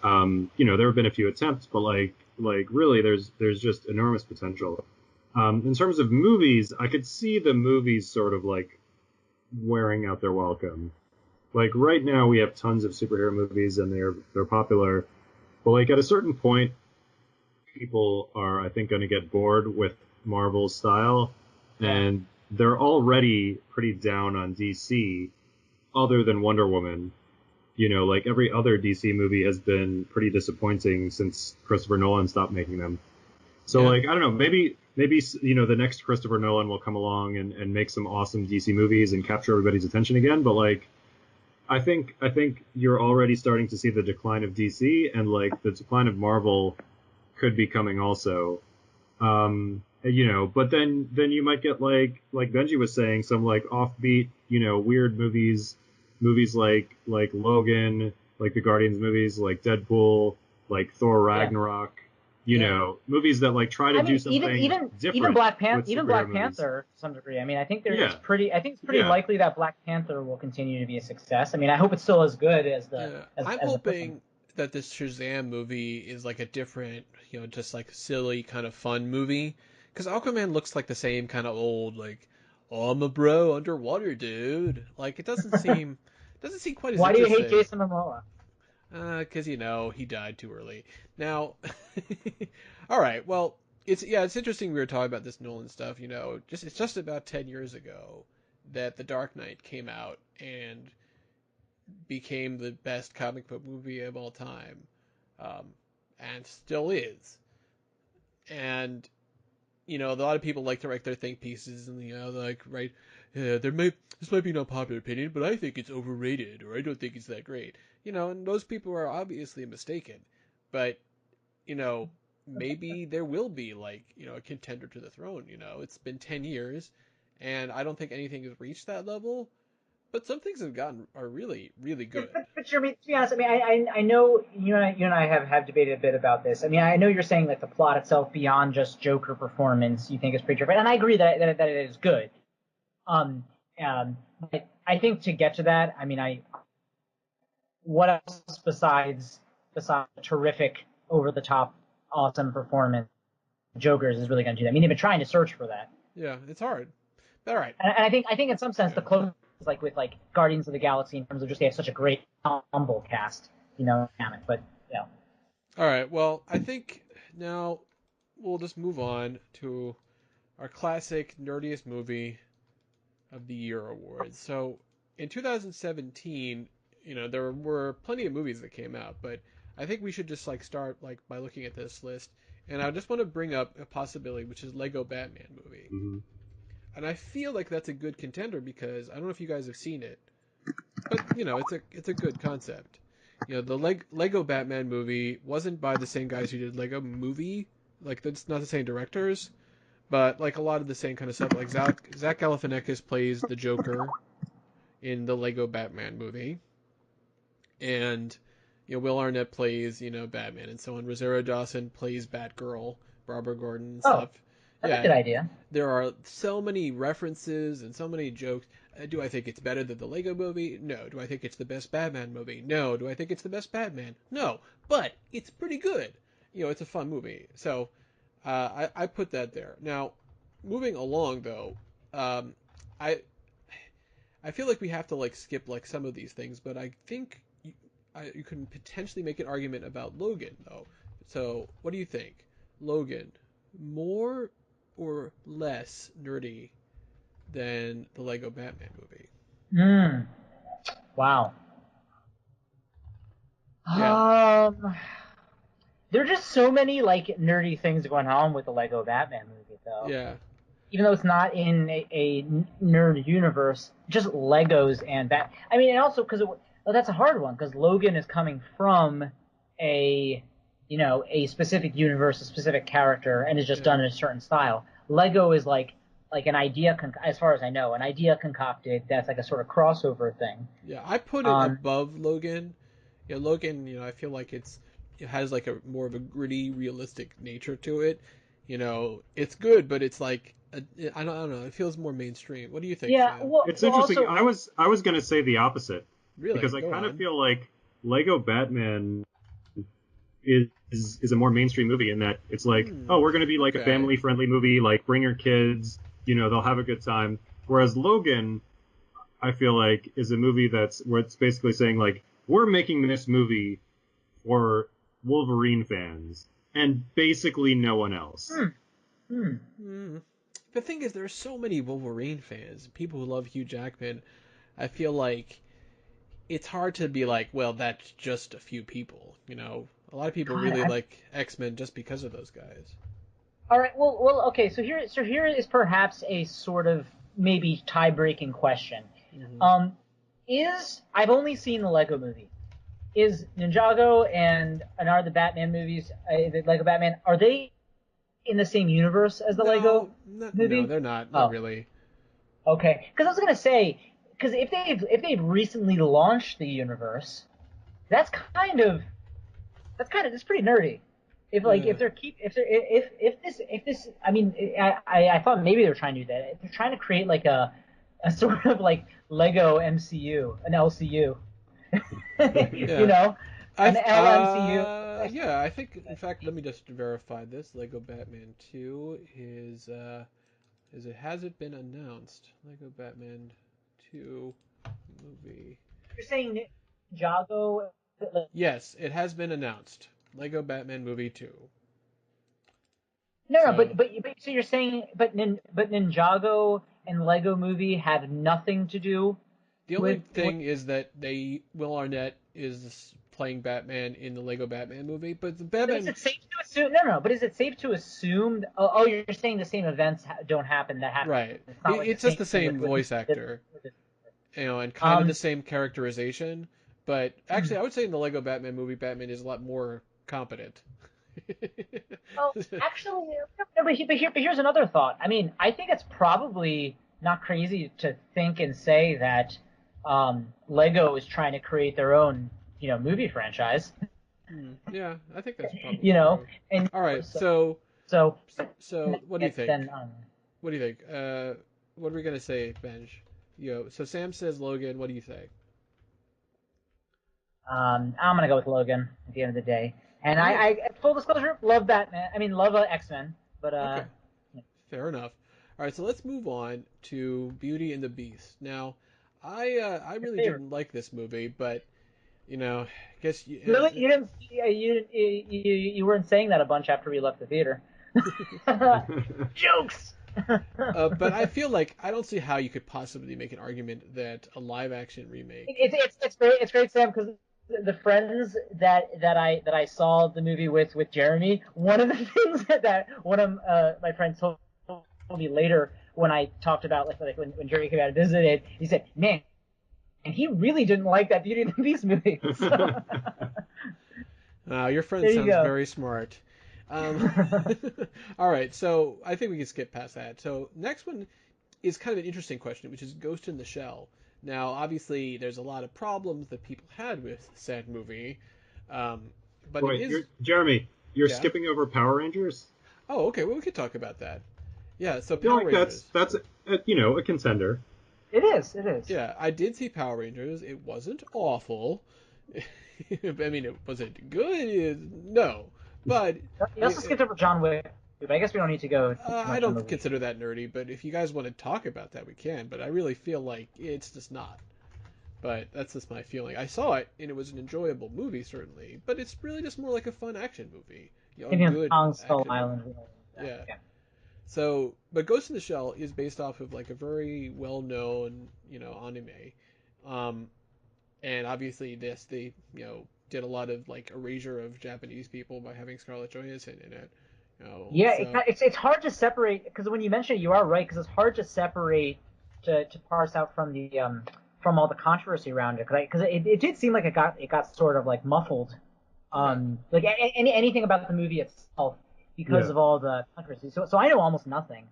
There have been a few attempts, but like really there's just enormous potential. In terms of movies, I could see the movies sort of like wearing out their welcome. Like right now we have tons of superhero movies and they're popular, but like at a certain point people are I think going to get bored with Marvel's style, and they're already pretty down on DC other than Wonder Woman. Like every other DC movie has been pretty disappointing since Christopher Nolan stopped making them. So Yeah. like I don't know, maybe the next Christopher Nolan will come along and make some awesome DC movies and capture everybody's attention again, but like I think you're already starting to see the decline of DC, and like the decline of Marvel could be coming also. But then you might get like Benji was saying, some like offbeat, weird movies like Logan, like the Guardians movies, like Deadpool, like Thor Ragnarok, movies that like try to do something different. Even Black superhero movies. Panther to some degree. I mean, I think Yeah. I think it's pretty likely that Black Panther will continue to be a success. I mean, I hope it's still as good as the. Yeah. As I'm the first hoping one. that this Shazam movie is like a different, just like silly kind of fun movie. Because Aquaman looks like the same kind of old, like, oh, I'm a bro underwater, dude. Like, it doesn't seem quite as Why do you hate interesting. Jason Momoa? Because he died too early. Now, all right. Well, it's interesting we were talking about this Nolan stuff. It's just about 10 years ago that The Dark Knight came out and became the best comic book movie of all time, and still is. And a lot of people like to write their think pieces, and like write, yeah, this might be an unpopular opinion, but I think it's overrated, or I don't think it's that great. And those people are obviously mistaken, but maybe there will be like a contender to the throne. It's been 10 years, and I don't think anything has reached that level. But some things are really, really good. But Jeremy, to be honest, I mean, I know you and I have debated a bit about this. I mean, I know you're saying that the plot itself, beyond just Joker performance, you think is pretty terrific, and I agree that it is good. But I think to get to that, I mean, what else besides a terrific, over the top, awesome performance, Joker's is really going to do that? I mean, they've been trying to search for that. Yeah, it's hard. But all right. And I think in some sense the closest is like with like Guardians of the Galaxy in terms of just they have such a great ensemble cast, but All right. Well, I think now we'll just move on to our classic nerdiest movie of the year awards. So in 2017, there were plenty of movies that came out, but I think we should just like start like by looking at this list, and I just want to bring up a possibility, which is Lego Batman movie. Mm-hmm. And I feel like that's a good contender because I don't know if you guys have seen it, but it's a good concept. The Lego Batman movie wasn't by the same guys who did Lego Movie, like that's not the same directors, but like a lot of the same kind of stuff. Like Zach Galifianakis plays the Joker in the Lego Batman movie, and Will Arnett plays Batman, and so on. Rosario Dawson plays Batgirl, Barbara Gordon and stuff. That's a good idea. There are so many references and so many jokes. Do I think it's better than the Lego movie? No. Do I think it's the best Batman movie? No. Do I think it's the best Batman? No. But it's pretty good. It's a fun movie. So I put that there. Now, moving along though, I feel like we have to like skip like some of these things, but I think you can potentially make an argument about Logan though. So what do you think? Logan, more or less nerdy than the Lego Batman movie? Wow. Yeah. There are just so many like nerdy things going on with the Lego Batman movie, though. Yeah. Even though it's not in a nerd universe, just Legos and I mean, and also because that's a hard one because Logan is coming from a specific universe, a specific character, and is just done in a certain style. Lego is like an idea, as far as I know, an idea concocted that's like a sort of crossover thing. Yeah, I put it above Logan. Logan, I feel like it has like a more of a gritty, realistic nature to it. It's good, but it's like I don't know. It feels more mainstream. What do you think? Yeah, Sam? well, it's interesting. Also, I was gonna say the opposite. Really? Because I kind of feel like Lego Batman is a more mainstream movie in that it's like, oh, we're going to be like a family-friendly movie, like bring your kids, they'll have a good time. Whereas Logan, I feel like, is a movie where it's basically saying like, we're making this movie for Wolverine fans and basically no one else. The thing is, there are so many Wolverine fans, people who love Hugh Jackman. I feel like it's hard to be like, well, that's just a few people. A lot of people really like X-Men just because of those guys. All right. Well. Okay. So here is perhaps a sort of maybe tie-breaking question. Mm-hmm. I've only seen the Lego movie. Is Ninjago and are the Batman movies, the Lego Batman, are they in the same universe as the Lego movie? No, they're not. Not really. Okay. Because I was gonna say, because if they've recently launched the universe, that's pretty nerdy. If this, I mean, I thought maybe they were trying to do that. If they're trying to create like a sort of like Lego MCU, an LCU, an LMCU. Yeah, I think. In fact, let me just verify this. Lego Batman 2 has it been announced? Lego Batman 2 movie. You're saying Jago? Yes, it has been announced. Lego Batman movie 2. No, So but so you're saying but Ninjago and Lego Movie had nothing to do the only with thing is that Will Arnett is playing Batman in the Lego Batman movie, but the But is Batman. it safe to assume? No. But is it safe to assume? Oh, you're saying the same events don't happen that happen. Right. It's not like the It's just same the thing same voice actor, with and kind of um. the same characterization. But actually, I would say in the Lego Batman movie, Batman is a lot more competent. Well, actually, no, but here's another thought. I mean, I think it's probably not crazy to think and say that Lego is trying to create their own, movie franchise. Yeah, I think that's probably You know, true. and All right, so, so so so what do you think? then What do you think? What are we gonna say, Benj? So Sam says Logan. What do you say? I'm gonna go with Logan at the end of the day. And All right. I full disclosure, love Batman. I mean, love X-Men, but Okay. Fair enough. All right, so let's move on to Beauty and the Beast. Now, I really favorite. didn't like this movie, but I guess Really, you didn't, you weren't saying that a bunch after we left the theater. Jokes. but I feel like I don't see how you could possibly make an argument that a live action remake. It's great, Sam, because the friends that I saw the movie with Jeremy, one of the things that one of my friends told me later when I talked about like when Jeremy came out and visited, he said, "Man, and he really didn't like that Beauty and the Beast movie." So, Your friend there you sounds go. very smart. All right, so I think we can skip past that. So next one is kind of an interesting question, which is Ghost in the Shell. Now, obviously, there's a lot of problems that people had with said movie, um, but it Wait, is. Jeremy, you're Yeah. skipping over Power Rangers? Oh, okay. Well, we could talk about that. Yeah. So I feel Power like Rangers. that's a contender. It is. It is. Yeah, I did see Power Rangers. It wasn't awful. I mean, was it good? No, but You also skipped over John Wick, but I guess we don't need to go too I much on the don't week. consider that nerdy. But if you guys want to talk about that, we can. But I really feel like it's just not. But that's just my feeling. I saw it and it was an enjoyable movie, certainly. But it's really just more like a fun action movie. A Maybe on good Kong Skull action movie. Island. Yeah. Okay. So, but Ghost in the Shell is based off of like a very well-known, anime. Um, and obviously they did a lot of like erasure of Japanese people by having Scarlett Johansson in it. Yeah, So it's hard to separate because when you mention it, you are right because it's hard to separate to parse out from the from all the controversy around it because it did seem like it got sort of like muffled yeah, like anything about the movie itself because Yeah. of all the controversy. So I know almost nothing.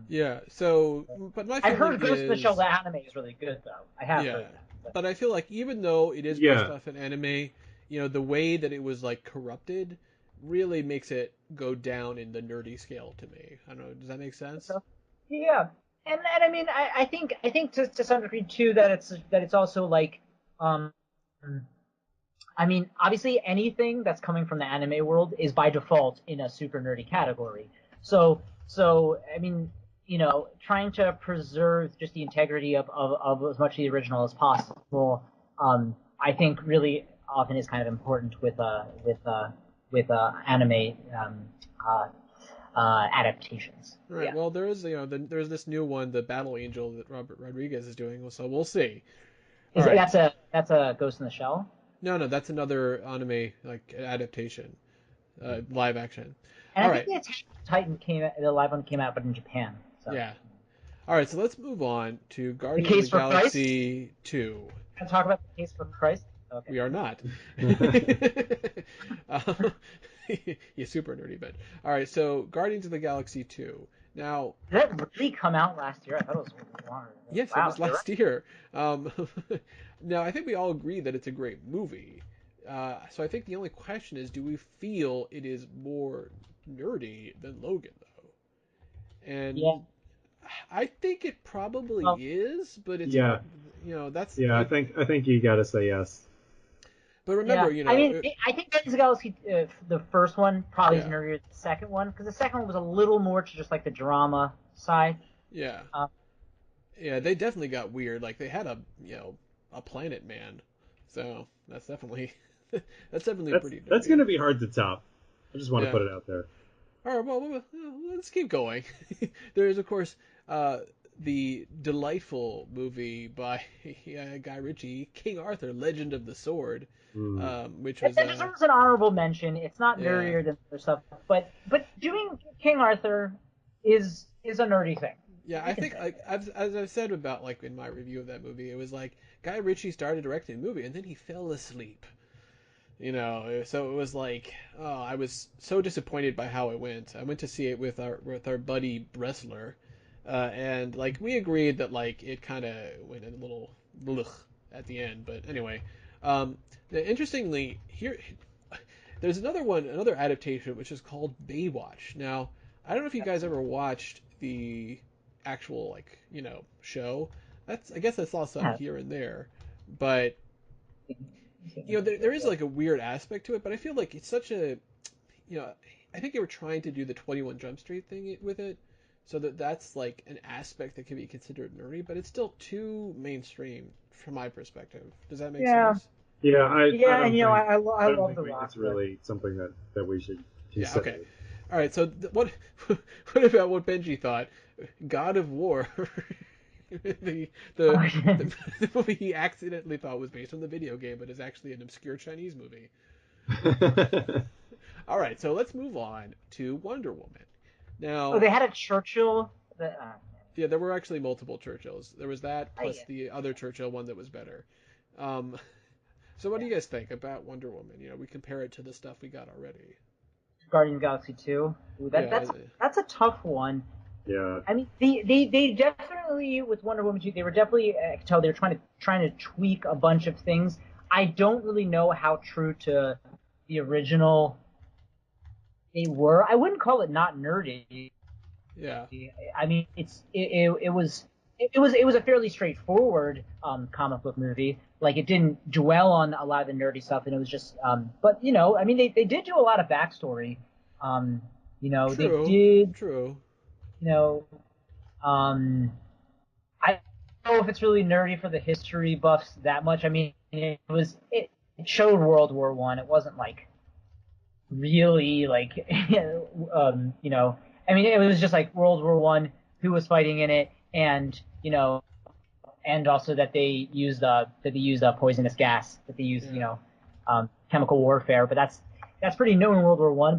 yeah. So, but my I've feeling heard Ghost in the Shell is, the anime is really good though. I have yeah. heard that. But I feel like even though it is based Yeah. off an anime, the way that it was like corrupted really makes it go down in the nerdy scale to me. I don't know. Does that make sense? So, yeah, and I mean I think to some degree too that it's also like um I mean obviously anything that's coming from the anime world is by default in a super nerdy category. So I mean trying to preserve just the integrity of as much of the original as possible I think really often is kind of important with anime uh, adaptations. Right. Yeah. Well, there is there's this new one, the Battle Angel that Robert Rodriguez is doing. So we'll see. All Is it, right. that's a Ghost in the Shell? No, that's another anime like adaptation, live action. And All I think right. the Attack on Titan the live one came out, but in Japan. So Yeah. All right. So let's move on to the Guardians of the Case for Christ. Galaxy 2. Can I talk about the Case for Christ? Okay. We are not. uh, yeah, super nerdy, but all right. So Guardians of the Galaxy 2. Now, Did that really come out last year? I thought it was longer. yes, it Wow, was you're right. last year. Um, now, I think we all agree that it's a great movie. So I think the only question is, do we feel it is more nerdy than Logan, though? Yeah. And I think it probably Well, is, but it's Yeah. that's Yeah. I think you gotta say yes. But remember, I mean, I think Guardians of the Galaxy, the first one, probably is yeah, nerdier than the second one, because the second one was a little more to just like the drama side. yeah, Um, yeah. They definitely got weird. Like they had a planet man, so that's definitely a pretty That's nerdy. gonna be hard to top. I just want to Yeah. put it out there. All right, well, let's keep going. There is, of course, the delightful movie by Guy Ritchie, King Arthur: Legend of the Sword, Mm. which it was deserves an honorable mention. It's not yeah, nerdier than other stuff, but doing King Arthur is a nerdy thing. yeah. You I can think say. like as I've said about like in my review of that movie, it was like Guy Ritchie started directing the movie and then he fell asleep. So it was like, oh, I was so disappointed by how it went. I went to see it with our buddy Bressler, and like we agreed that like it kind of went a little blech at the end. But anyway, um, interestingly, there's another adaptation which is called Baywatch. Now, I don't know if you guys ever watched the actual like show. I guess I saw some Yeah. here and there, but there is like a weird aspect to it, but I feel like it's such a, you know, I think they were trying to do the 21 Jump Street thing with it, so that's like an aspect that can be considered nerdy, but it's still too mainstream from my perspective. Does that make Yeah, sense? Yeah, I yeah, and don't think I I don't love think The Rock, it's but really something that we should Yeah. consider. Okay. All right. So what about what Benji thought? God of War, the, the the movie he accidentally thought was based on the video game, but is actually an obscure Chinese movie. All right, so let's move on to Wonder Woman. oh, Now, they had a Churchill. That, yeah, there were actually multiple Churchills. There was that plus yeah. the other Churchill one that was better. Um, so what do you guys think about Wonder Woman? We compare it to the stuff we got already. Guardians of the Galaxy 2. Ooh, Yeah, that's a tough one. Yeah. I mean, they definitely with Wonder Woman 2, they were definitely I could tell they were trying to tweak a bunch of things. I don't really know how true to the original they were. I wouldn't call it not nerdy. yeah, I mean, it was a fairly straightforward comic book movie. Like it didn't dwell on a lot of the nerdy stuff, and it was just. But I mean, they did do a lot of backstory. They true, did. true. You know, I don't know if it's really nerdy for the history buffs that much. I mean, it showed World War One. It wasn't like really like I mean it was just like World War One, who was fighting in it, and and also that they used poisonous gas, that they used Yeah. chemical warfare, but that's pretty known in World War One.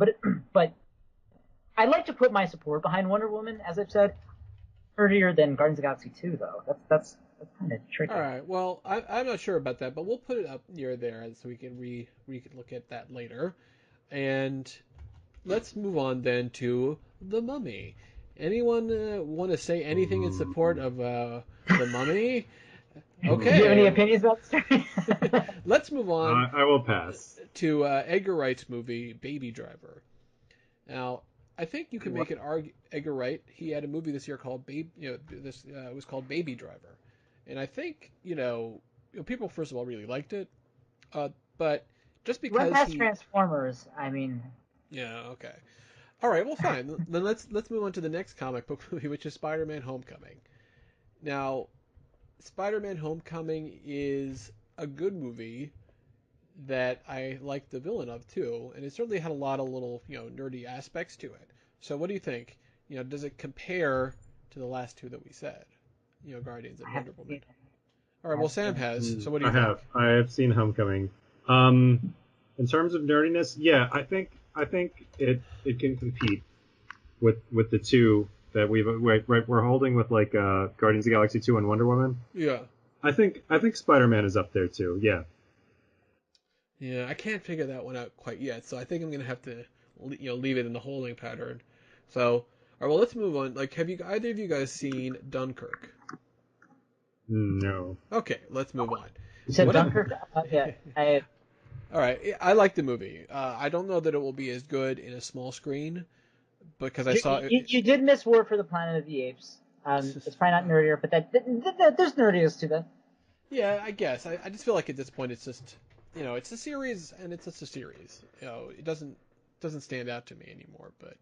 But I'd like to put my support behind Wonder Woman, as I've said, earlier than Guardians of the Galaxy 2, though. That's kind of tricky. All right. Well, I'm not sure about that, but we'll put it up near there so we can look at that later. And let's move on then to The Mummy. Anyone want to say anything in support of The Mummy? Do you have any Okay, opinions about this? let's move on I will pass. to Edgar Wright's movie Baby Driver. Now, I think you can make an argue. Edgar Wright, he had a movie this year called this it was called Baby Driver, and I think people first of all really liked it, but just Run because past he Transformers. I mean, yeah, okay. All right, well, fine. Then let's move on to the next comic book movie, which is Spider-Man: Homecoming. Now, Spider-Man: Homecoming is a good movie that I like the villain of too, and it certainly had a lot of little nerdy aspects to it. So, what do you think? Does it compare to the last two that we said? Guardians and I Wonder haven't seen Woman. it. All right, I well, haven't Sam seen it. has. So, what do I you think? have. I have seen Homecoming. In terms of nerdiness, yeah, I think it can compete with the two that we're holding with like Guardians of the Galaxy 2 and Wonder Woman. Yeah. I think Spider-Man is up there too. Yeah. Yeah, I can't figure that one out quite yet, so I think I'm gonna have to, leave it in the holding pattern. So, all right, well, let's move on. Like, have either of you guys seen Dunkirk? No. Okay, let's move on. You said What? Dunkirk? Yeah, All right, I like the movie. I don't know that it will be as good in a small screen because I saw it. you did miss War for the Planet of the Apes. It's probably not nerdier, but there's nerdiest to that. Yeah, I guess. I just feel like at this point it's just it's a series, and it's just a series. It doesn't stand out to me anymore. But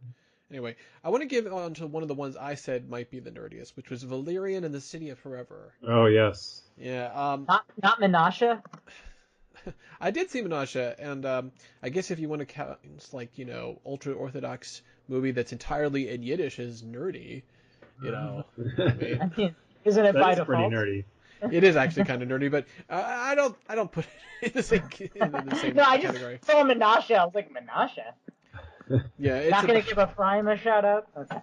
anyway, I want to give on to one of the ones I said might be the nerdiest, which was Valerian and the City of Forever. Oh yes. Yeah. Not Menashe. I did see Menashe, and I guess if you want to count like ultra orthodox movie that's entirely in Yiddish is nerdy. I mean, I mean, isn't it That by is pretty default? nerdy. it is actually kind of nerdy, but I don't put it in the same No, I just category. saw Menashe. I was like, Menashe? Yeah, it's Not going to give Ephraim a shout out? Okay.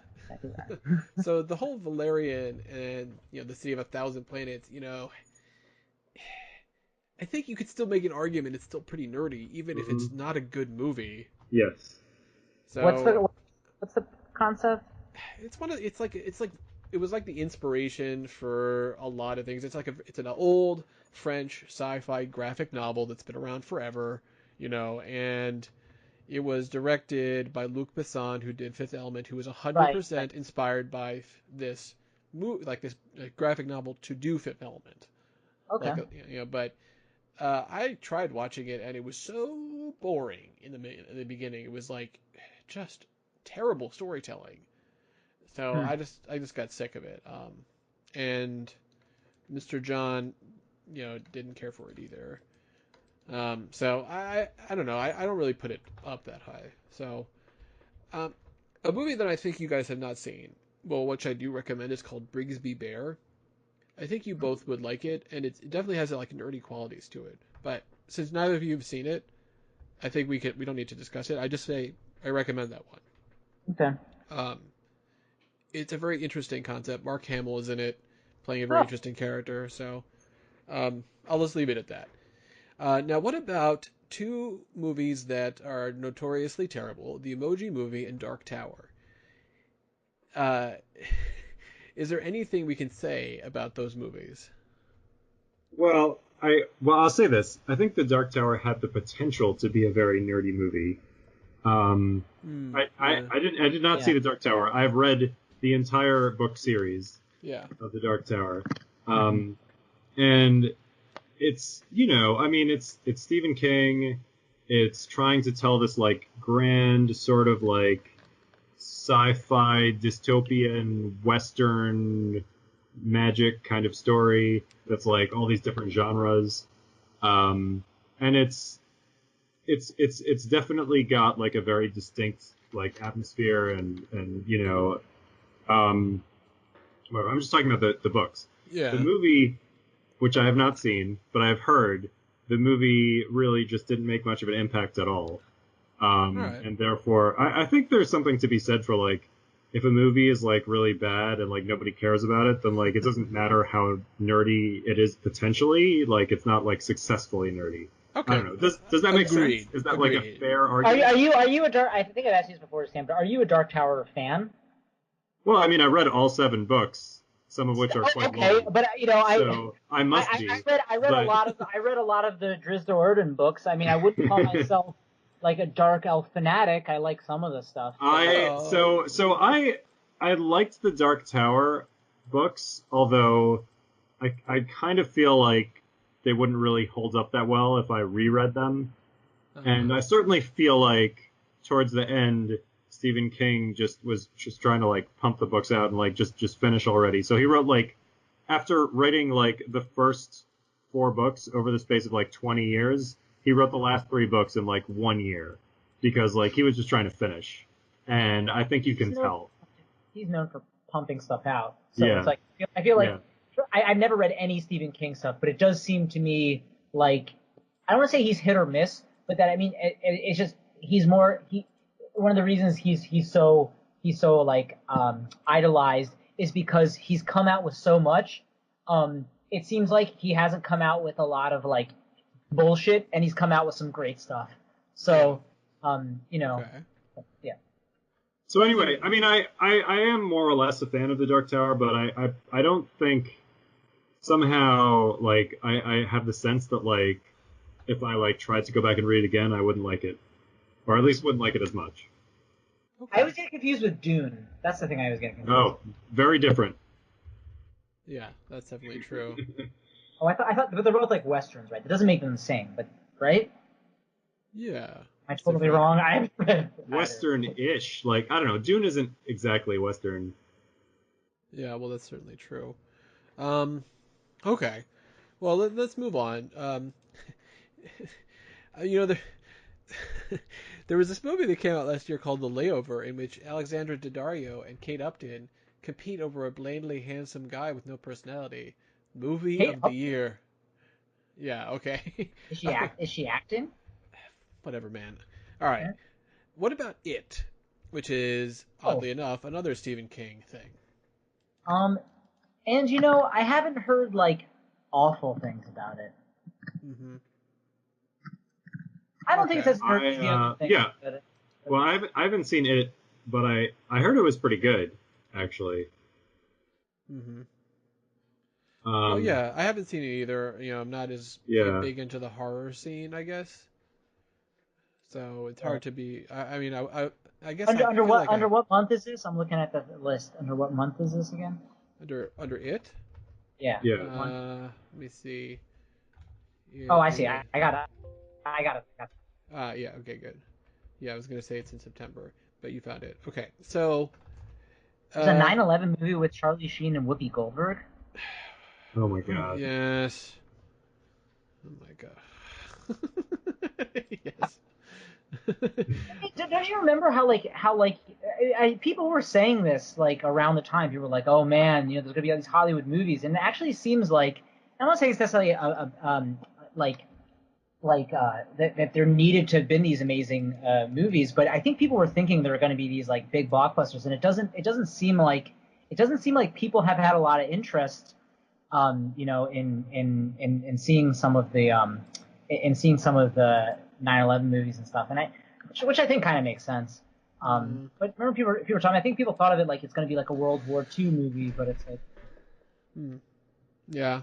so the whole Valerian and the City of a Thousand Planets. I think you could still make an argument it's still pretty nerdy, even if it's not a good movie. Yes. So what's the concept? It was like the inspiration for a lot of things. It's an old French sci-fi graphic novel that's been around forever, and it was directed by Luc Besson, who did Fifth Element, who was 100% inspired by this graphic novel to do Fifth Element. Okay. But I tried watching it, and it was so boring in the beginning. It was like just terrible storytelling. So I just got sick of it. And Mr. John, didn't care for it either. So I don't know. I don't really put it up that high. So a movie that I think you guys have not seen, well, which I do recommend, is called Brigsby Bear. I think you both would like it, and it definitely has like nerdy qualities to it. But since neither of you have seen it, I think we don't need to discuss it. I just say I recommend that one. Okay. It's a very interesting concept. Mark Hamill is in it, playing a very interesting character. So I'll just leave it at that. Now, what about two movies that are notoriously terrible? The Emoji Movie and Dark Tower. Is there anything we can say about those movies? Well, I'll say this. I think The Dark Tower had the potential to be a very nerdy movie. I did not see The Dark Tower. I've read the entire book series of The Dark Tower. And it's, it's Stephen King. It's trying to tell this like grand sort of like sci-fi dystopian Western magic kind of story that's like all these different genres. And it's definitely got like a very distinct like atmosphere and whatever. I'm just talking about the books. Yeah. The movie, which I have not seen, but I've heard, the movie really just didn't make much of an impact at all. Right. And therefore, I think there's something to be said for like, if a movie is like really bad and like nobody cares about it, then like it doesn't matter how nerdy it is potentially, like it's not like successfully nerdy. Okay. I don't know. Does that make sense? Is that like a fair argument? Are you a Dark? I think I've asked you this before, Sam. But are you a Dark Tower fan? Well, I mean, I read all 7 books, some of which are quite long. But so I must be. I read a lot of the Drizzt Do'Urden books. I mean, I wouldn't call myself like a dark elf fanatic. I like some of the stuff. I liked the Dark Tower books, although I kind of feel like they wouldn't really hold up that well if I reread them. And I certainly feel like towards the end, Stephen King was trying to like pump the books out and like just finish already. So he wrote like, after writing like the first 4 books over the space of like 20 years, he wrote the last 3 books in like 1 year because like he was just trying to finish. And I think you can tell. He's known for pumping stuff out. So Yeah. it's like, I feel like I've never read any Stephen King stuff, but it does seem to me like, I don't want to say he's hit or miss, but that, I mean, it's just, one of the reasons he's so like, idolized is because he's come out with so much. It seems like he hasn't come out with a lot of like bullshit, and he's come out with some great stuff. So, Okay. yeah. So anyway, I mean, I am more or less a fan of the Dark Tower, but I don't think somehow like I have the sense that like if I like tried to go back and read it again, I wouldn't like it, or at least wouldn't like it as much. I always get confused with Dune. That's the thing I was getting confused. Oh, very different. Yeah, that's definitely true. Oh, I thought, but they're both like westerns, right? That doesn't make them the same, but right? Yeah. Am I totally wrong? I haven't read Western-ish. Like, I don't know. Dune isn't exactly Western. Yeah, well, that's certainly true. Okay. Well, let's move on. You know, there was this movie that came out last year called The Layover, in which Alexandra Daddario and Kate Upton compete over a blandly handsome guy with no personality. Movie Kate of the Upton? year. Yeah, okay. Is she acting? Whatever, man. All right. What about It, which is, oddly enough, another Stephen King thing? And I haven't heard like awful things about it. Mm-hmm. I don't think it's as nerdy as the other things. Yeah. Well, I haven't seen it, but I heard it was pretty good, actually. Mm-hmm. Well, yeah, I haven't seen it either. I'm not as big into the horror scene, I guess. So it's hard to be. I mean, I guess under what month is this? I'm looking at the list. Under what month is this again? Under It. Yeah. Let me see. Oh, I see. I got it. I got it. Yeah. Okay. Good. Yeah, I was gonna say it's in September, but you found it. Okay. So. There's a 9/11 movie with Charlie Sheen and Whoopi Goldberg. Oh my god. Yes. Oh my god. Yes. Don't you remember how people were saying this like around the time? People were like, "Oh man, there's gonna be all these Hollywood movies," and it actually seems like I'm not saying it's necessarily that there needed to have been these amazing movies, but I think people were thinking there were going to be these like big blockbusters, and it doesn't seem like people have had a lot of interest, in seeing some of the 9/11 movies and stuff, and which I think kind of makes sense. But remember, people were talking. I think people thought of it like it's going to be like a World War II movie, but it's like. Yeah.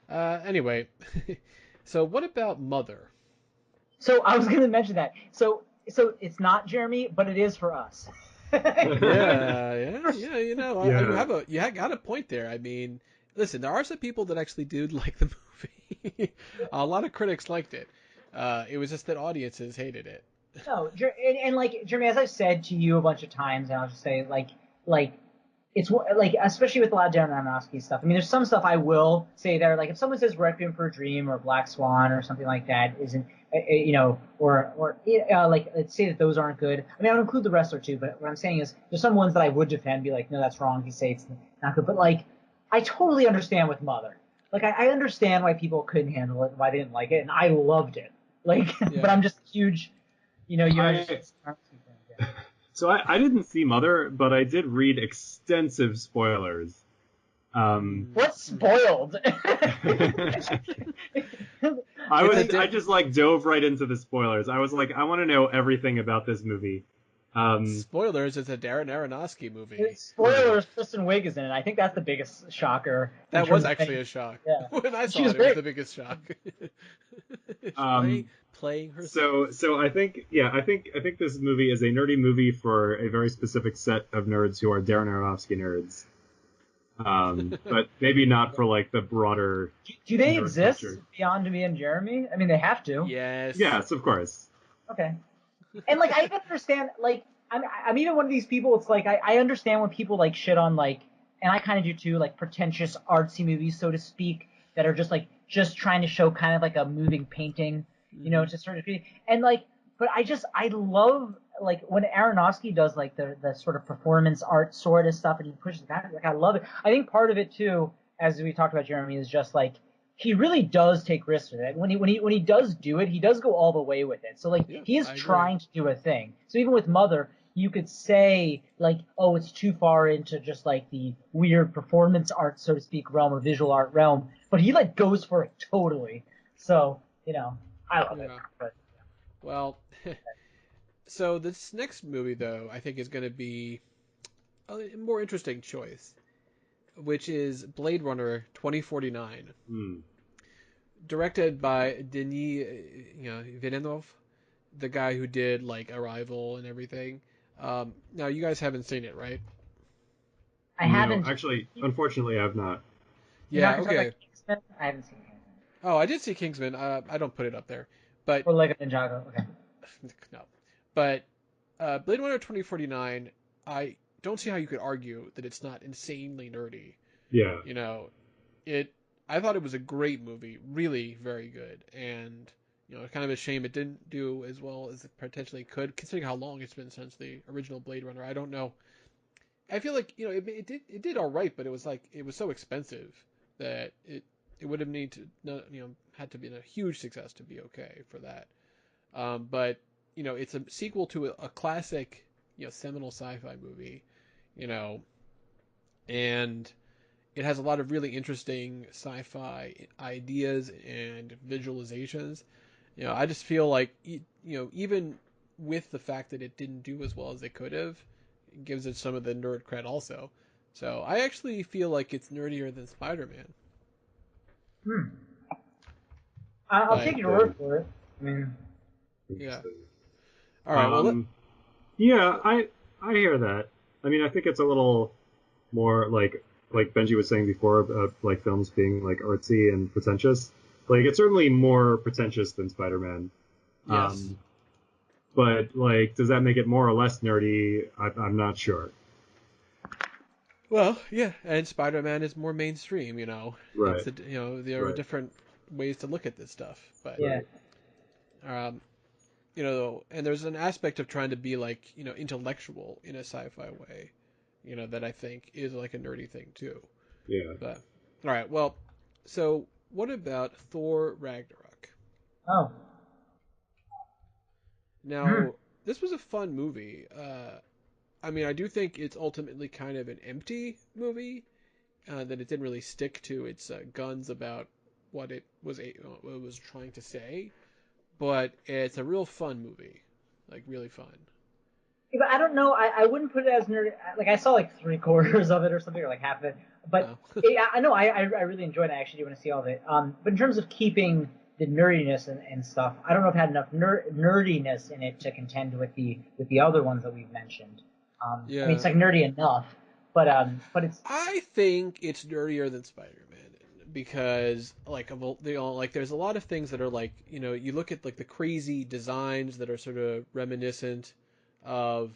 Anyway, so what about Mother? So I was going to mention that. So it's not Jeremy, but it is for us. Yeah. You got a point there. I mean, listen, there are some people that actually do like the movie. A lot of critics liked it. It was just that audiences hated it. No, and like Jeremy, as I've said to you a bunch of times, and I'll just say like it's like, especially with a lot of Darren Aronofsky stuff. I mean, there's some stuff I will say there, like if someone says Requiem for a Dream or Black Swan or something like that isn't, or like let's say that those aren't good. I mean, I would include the wrestler too, but what I'm saying is there's some ones that I would defend, be like, no, that's wrong. You say it's not good, but like I totally understand with Mother. Like I understand why people couldn't handle it, why they didn't like it, and I loved it. Like, yeah. But I'm just huge, So I didn't see Mother, but I did read extensive spoilers. What's spoiled? I just like dove right into the spoilers. I was like, I want to know everything about this movie. Spoilers, it's a Darren Aronofsky movie. Spoilers, Kristen Wiig is in it. I think that's the biggest shocker. That was actually a shock. Yeah. When I saw it, it was the biggest shock. Playing herself. So I think this movie is a nerdy movie for a very specific set of nerds who are Darren Aronofsky nerds. But maybe not for like the broader. Do they exist beyond me and Jeremy? I mean, they have to. Yes, of course. Okay. And like I even understand, like I'm even one of these people. It's like I understand when people like shit on like, and I kind of do too, like pretentious artsy movies, so to speak, that are just trying to show kind of like a moving painting, just sort of. And like, but I love like when Aronofsky does like the sort of performance art sort of stuff, and he pushes that. Like I love it. I think part of it too, as we talked about Jeremy, is just like he really does take risks with it. When he does do it, he does go all the way with it. So like he is trying to do a thing. So even with Mother, you could say like, oh, it's too far into just like the weird performance art, so to speak, realm or visual art realm, but he like goes for it totally. So I love it. But, well, so this next movie though, I think is going to be a more interesting choice, which is Blade Runner 2049. Directed by Denis Villeneuve, the guy who did like Arrival and everything. Now you guys haven't seen it, right? I haven't. Actually, unfortunately, I have not. Yeah, okay. I haven't seen Kingsman. Oh, I did see Kingsman. I don't put it up there. But Or Lego Ninjago. Okay. no, but Blade Runner 2049, I don't see how you could argue that it's not insanely nerdy. Yeah. You know, it. I thought it was a great movie, really very good, and kind of a shame it didn't do as well as it potentially could, considering how long it's been since the original Blade Runner. I don't know. I feel like it did all right, but it was so expensive that it would have had to be a huge success to be okay for that. But it's a sequel to a classic seminal sci-fi movie, you know, and it has a lot of really interesting sci-fi ideas and visualizations. I just feel like even with the fact that it didn't do as well as it could have, it gives it some of the nerd cred also. So I actually feel like it's nerdier than Spider-Man. Hmm. I'll take But your word for it. I mean, yeah. All right. Well, yeah, I hear that. I mean, I think it's a little more like Benji was saying before about like films being like artsy and pretentious. Like it's certainly more pretentious than Spider-Man. yes. But like, does that make it more or less nerdy? I'm not sure. Well, yeah, and Spider-Man is more mainstream. Right. There are Right. different ways to look at this stuff, but yeah. um, and there's an aspect of trying to be like intellectual in a sci-fi way, that I think is like a nerdy thing too. Yeah. But all right, well, so what about Thor Ragnarok? Oh. Hmm. Now, this was a fun movie. I mean, I do think it's ultimately kind of an empty movie, that it didn't really stick to its guns about what what it was trying to say. But it's a real fun movie, like really fun. Yeah, but I don't know. I wouldn't put it as nerd. Like I saw like 3/4 of it or something, or like half of it. But Oh. I know I really enjoyed it. I actually do want to see all of it. But in terms of keeping the nerdiness and stuff, I don't know if it had enough nerdiness in it to contend with the other ones that we've mentioned. I mean, Yeah, it's like nerdy enough, but it's I think it's nerdier than Spider-Man because like there's a lot of things that are like you look at like the crazy designs that are sort of reminiscent of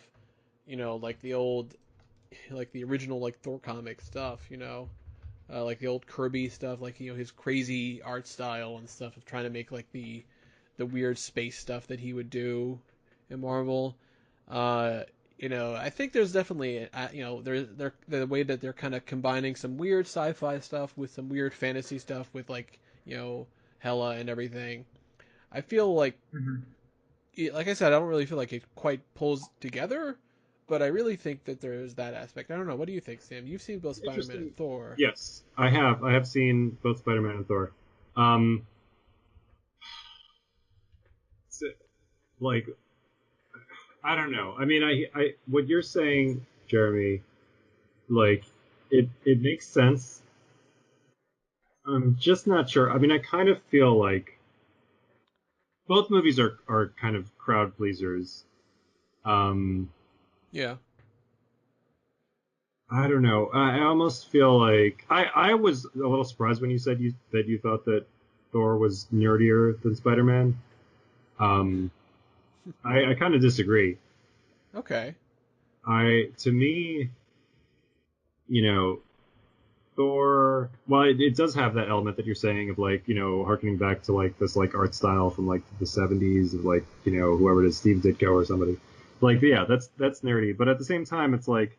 like the old like the original like Thor comic stuff, like the old Kirby stuff, like his crazy art style and stuff of trying to make like the weird space stuff that he would do in Marvel. Uh, I think there's definitely they're the way that they're kind of combining some weird sci-fi stuff with some weird fantasy stuff with like Hela and everything. I feel Mhm. like I said, I don't really feel like it quite pulls together, but I really think that there's that aspect. I don't know. What do you think, Sam? You've seen both Spider-Man Interesting. and Thor. Yes, I have. I have seen both Spider-Man and Thor. Um, so, like, I don't know. I mean, what you're saying, Jeremy, like, it makes sense. I'm just not sure. I mean, I kind of feel like both movies are kind of crowd pleasers. Um, Yeah. I don't know. I almost feel like I was a little surprised when you said that you thought that Thor was nerdier than Spider-Man. Um, I kind of disagree. Okay. To me, you know, Thor. Well, it does have that element that you're saying of like, harkening back to like this like art style from like the '70s of like, whoever it is, Steve Ditko or somebody. Like, yeah, that's nerdy. But at the same time, it's like,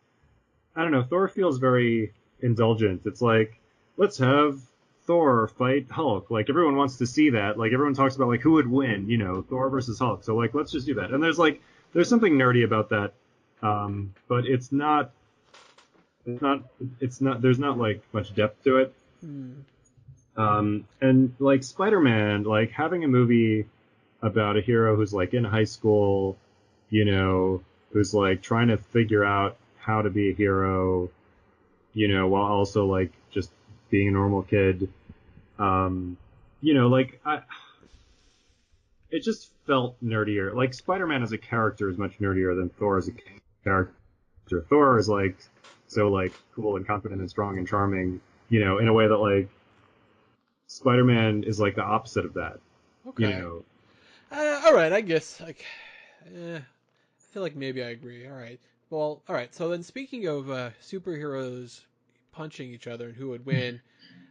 I don't know. Thor feels very indulgent. It's like, let's have Thor fight Hulk. Like everyone wants to see that. Like everyone talks about like who would win, Thor versus Hulk. So like let's just do that. And there's something nerdy about that. But it's not there's not like much depth to it. Hmm. And like Spider-Man, like having a movie about a hero who's like in high school, who's like trying to figure out how to be a hero, while also like just being a normal kid. Like it just felt nerdier. Like Spider-Man as a character is much nerdier than Thor as a character. Thor is like so like cool and confident and strong and charming, in a way that like Spider-Man is like the opposite of that, you Okay. know. All right, I guess. I feel like maybe I agree. All right. Well, all right. So then, speaking of superheroes punching each other and who would win,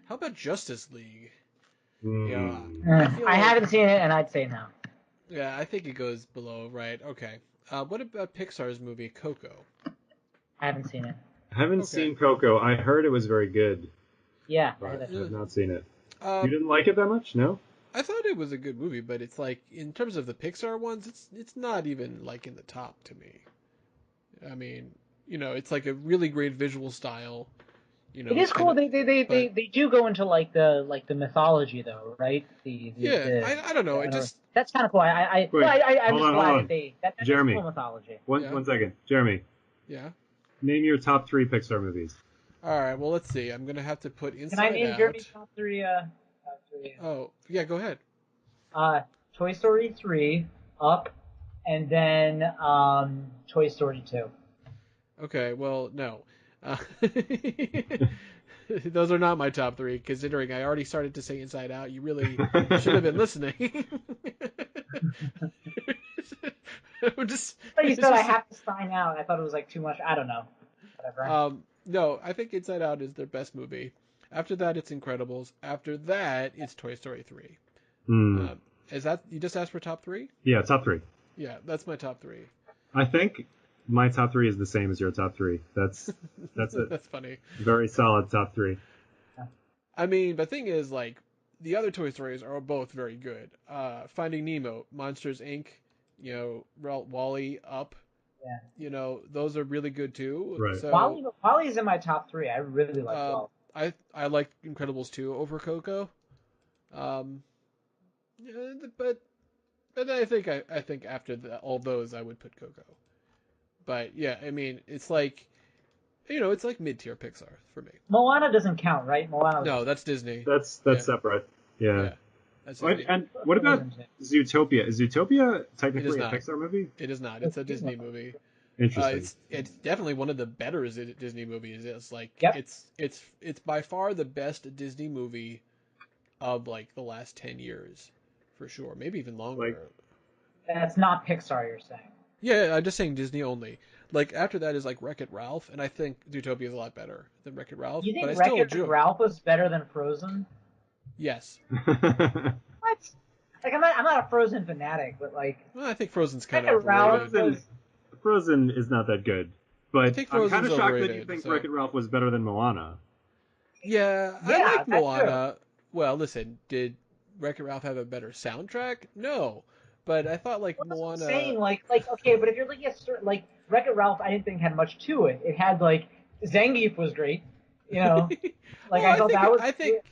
how about Justice League? You know, I feel I like haven't seen it, and I'd say no. yeah, I think it goes below. Right. Okay. What about Pixar's movie Coco? I haven't seen it. I haven't Okay. seen Coco. I heard it was very good, Yeah, I but heard that. I've not seen it. Uh, You didn't like it that much? No? I thought it was a good movie, but it's like in terms of the Pixar ones, it's not even like in the top to me. I mean, it's like a really great visual style. It is Kind cool. of, They do go into the mythology though, right? yeah. I don't know. It just that's kind of cool. I'm Wait, just hold glad on. that that's Jeremy. cool mythology. One, Yeah. 1 second. Jeremy, yeah. name your top 3 Pixar movies. All right. Well, let's see. I'm gonna have to put Can Inside I name Out. Jeremy's top three? Oh, yeah. Go ahead. Toy Story 3, Up, and then Toy Story 2. Okay. Well, no. Those are not my top three, considering I already started to say Inside Out. You really should have been listening. But you said I have to sign out. I thought it was like too much. I don't know. Whatever. No, I think Inside Out is their best movie. After that, it's Incredibles. After that, it's Toy Story 3. Is that you just asked for top three? Yeah, top 3. Yeah, that's my top three. I think my top 3 is the same as your top 3. That's it. That's funny. Very solid top 3. I mean, the thing is, like, the other Toy Stories are both very good. Finding Nemo, Monsters Inc., Wall-E, Up. Yeah. Those are really good too. Right. So, Wall-E's in my top 3. I really like Wall-E. I like Incredibles 2 over Coco. Yeah, but I think after all those I would put Coco. But yeah, I mean, it's like it's like mid-tier Pixar for me. Moana doesn't count, right? No, that's Disney. That's Yeah. separate. Yeah. That's What, and what about Zootopia? Is Zootopia technically a Pixar movie? It is not. It's a Disney movie. Interesting. It's definitely one of the better Disney movies. It's like Yep. it's by far the best Disney movie of like the last 10 years, for sure. Maybe even longer. That's not Pixar, you're saying? Yeah, I'm just saying Disney only. Like after that is like Wreck-It Ralph, and I think Zootopia is a lot better than Wreck-It Ralph. You think but I still Wreck-It enjoy. Ralph was better than Frozen? Yes. What? Like I'm not a Frozen fanatic, but like Well, I think Frozen's kind Wreck-It of Ralph overrated. Frozen is not that good. But think I'm kind Frozen's of shocked that you overrated, think so- Wreck-It Ralph was better than Moana. Yeah, I Yeah, like that's Moana. Well, listen, did Wreck-It Ralph have a better soundtrack? No, but I thought like Well, that's what I'm Moana. saying, like okay, but if you're looking at like Wreck-It Ralph, I didn't think had much to it. It had like Zangief was great, Like Well, I thought that was. I think.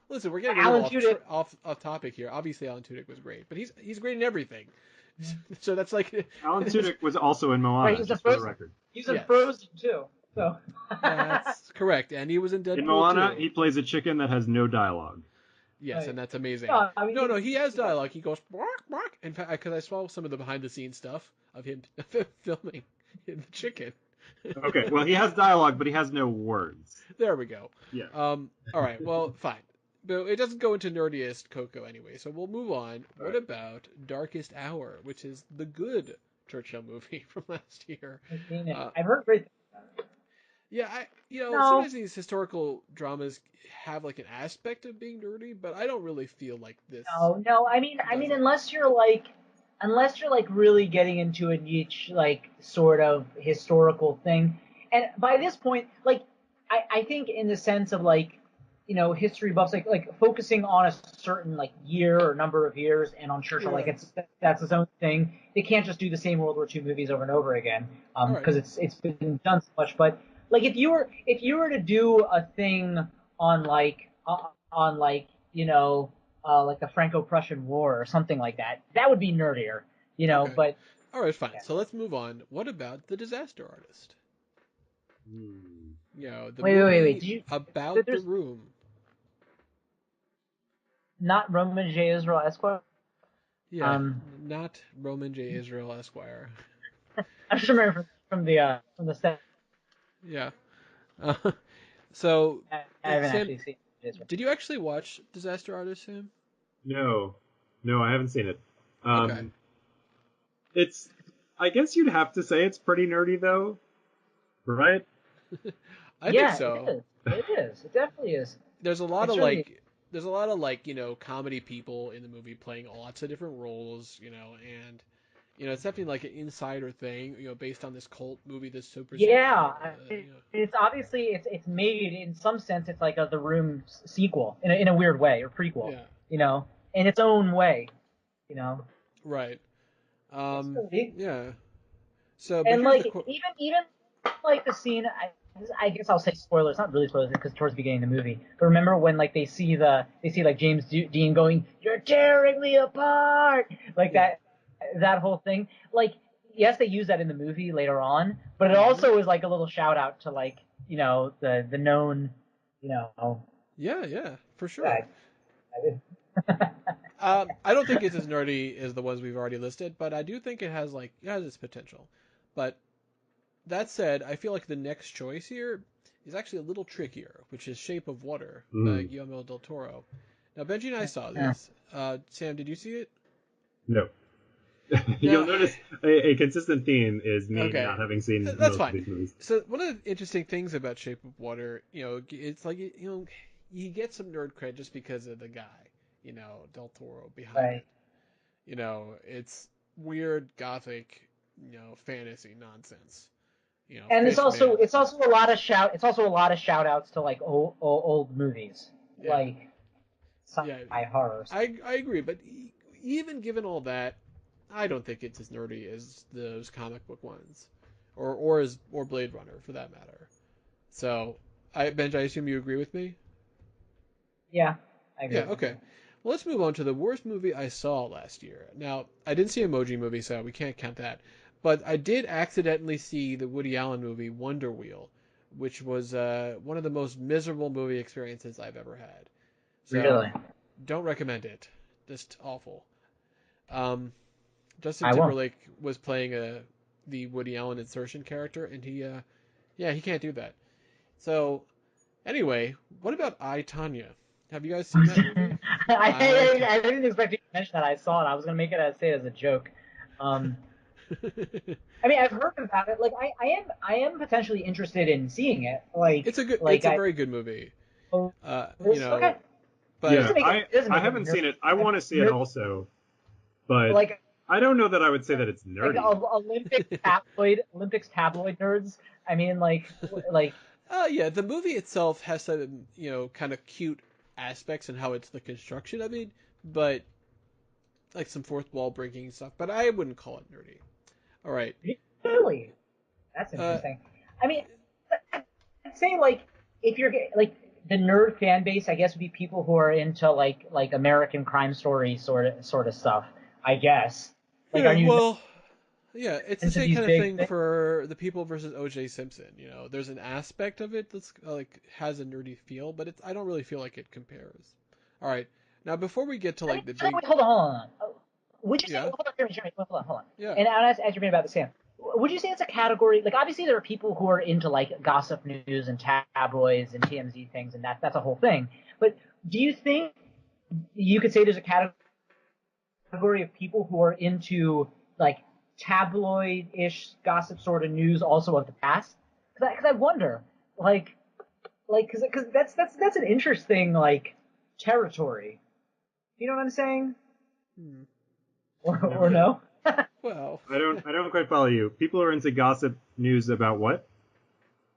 Listen, we're getting Alan a Tudyk. little off topic here. Obviously, Alan Tudyk was great, but he's great in everything. So that's like. Alan Tudyk was also in Moana, Right, he's just the for the first- record. He's in Yes. Frozen too. So. That's correct, and he was in Deadpool In Moana, too. he plays a chicken that has no dialogue. Yes, Right. and that's amazing. No, I mean, No, he has dialogue. He goes bark, bark. In fact, because I saw some of the behind-the-scenes stuff of him filming the chicken. Okay, well, he has dialogue, but he has no words. There we go. Yeah. All right. Well, fine. But it doesn't go into Nerdiest Coco anyway, so we'll move on. All What right. about Darkest Hour, which is the good Churchill movie from last year? I've seen it. Uh, I've heard great. Yeah, No. sometimes these historical dramas have like an aspect of being nerdy, but I don't really feel like this. No. I mean, doesn't. unless you're like really getting into a niche like sort of historical thing, and by this point, like I think in the sense of like history buffs like focusing on a certain like year or number of years and on Churchill Yeah. that's its own thing. They can't just do the same World War II movies over and over again because Right. it's been done so much. But like if you were to do a thing on like the Franco-Prussian War or something like that, that would be nerdier, Okay. But All right, fine. So let's move on. What about The Disaster Artist? The Wait. movie Did you- about the there's- room. not Roman J. Israel Esquire. Yeah, not Roman J. Israel Esquire. I just remember from the set. Yeah. So, I haven't Sam, actually seen it. did you actually watch Disaster Artist, Sam? No, I haven't seen it. Okay. It's, I guess you'd have to say it's pretty nerdy though, right? I think Yeah, it so. is. It is. It definitely is. There's a lot It's of really comedy people in the movie playing lots of different roles, and it's definitely like an insider thing, based on this cult movie, this super, yeah. It's obviously it's made in some sense. It's like The Room sequel in a weird way or prequel. yeah, In its own way. You know. right. It's really, Yeah. So, but and here's the like quote. even like the scene. I guess I'll say spoilers. Not really spoilers because towards the beginning of the movie. But remember when like they see like James Dean going, "You're tearing me apart," like Yeah. that whole thing. Like, yes, they use that in the movie later on, but it also is like a little shout out to like the known Yeah, yeah, for sure. I did. I don't think it's as nerdy as the ones we've already listed, but I do think it has its potential. But that said, I feel like the next choice here is actually a little trickier, which is Shape of Water by Mm. Guillermo del Toro. Now, Benji and I saw Yeah. this. Sam, did you see it? No. You'll Now, notice a consistent theme is me okay, not having seen that's most of fine. these movies. So one of the interesting things about Shape of Water, it's like you get some nerd cred just because of the guy, Del Toro behind Right. it. It's weird gothic, fantasy nonsense. And Fish Man. it's also a lot of shout outs to like old movies Yeah, like yeah, sci-fi horrors. I agree. But even given all that, I don't think it's as nerdy as those comic book ones, or Blade Runner for that matter. So, Benj, I assume you agree with me. Yeah, I agree Yeah. with Okay. you. Well, let's move on to the worst movie I saw last year. Now, I didn't see Emoji Movie, so we can't count that. But I did accidentally see the Woody Allen movie Wonder Wheel, which was one of the most miserable movie experiences I've ever had. So, Really, don't recommend it. Just awful. Um, Justin I won't. Timberlake was playing the Woody Allen insertion character, and he can't do that. So, anyway, what about I, Tanya? Have you guys seen that movie? I, I didn't expect you to mention that. I saw it. I was gonna say it as a joke. Um, I mean, I've heard about it. Like, I am potentially interested in seeing it. it's a very good movie. Oh, Uh, it is? Okay. It but Yeah, doesn't make it doesn't I make it haven't seen it. I nerd, want to see it also, but like I don't know that I would say that it's like nerdy. Olympics tabloid nerds. I mean, like yeah, the movie itself has some kind of cute aspects and how it's the construction of it, but like some fourth wall breaking stuff. But I wouldn't call it nerdy. All right. really, that's Uh, interesting. I mean, I'd say like if you're like the nerd fan base, I guess would be people who are into like American crime story sort of stuff. I guess. Like, are yeah. you Well, yeah, it's the into same these kind of big thing things? for The People versus O.J. Simpson. There's an aspect of it that's like has a nerdy feel, but I don't really feel like it compares. All right. Now, before we get to I mean, like the so big, wait, hold on. Would you say, yeah, hold on, Jeremy, hold on. yeah, And I'll ask Jeremy about the same. Would you say it's a category, like obviously there are people who are into like gossip news and tabloids and TMZ things and that's a whole thing. But do you think you could say there's a category of people who are into like tabloid-ish gossip sort of news also of the past? Because I wonder, because that's an interesting like territory. You know what I'm saying? hmm. Or Okay. no? Well, I don't quite follow you. People are into gossip news about what?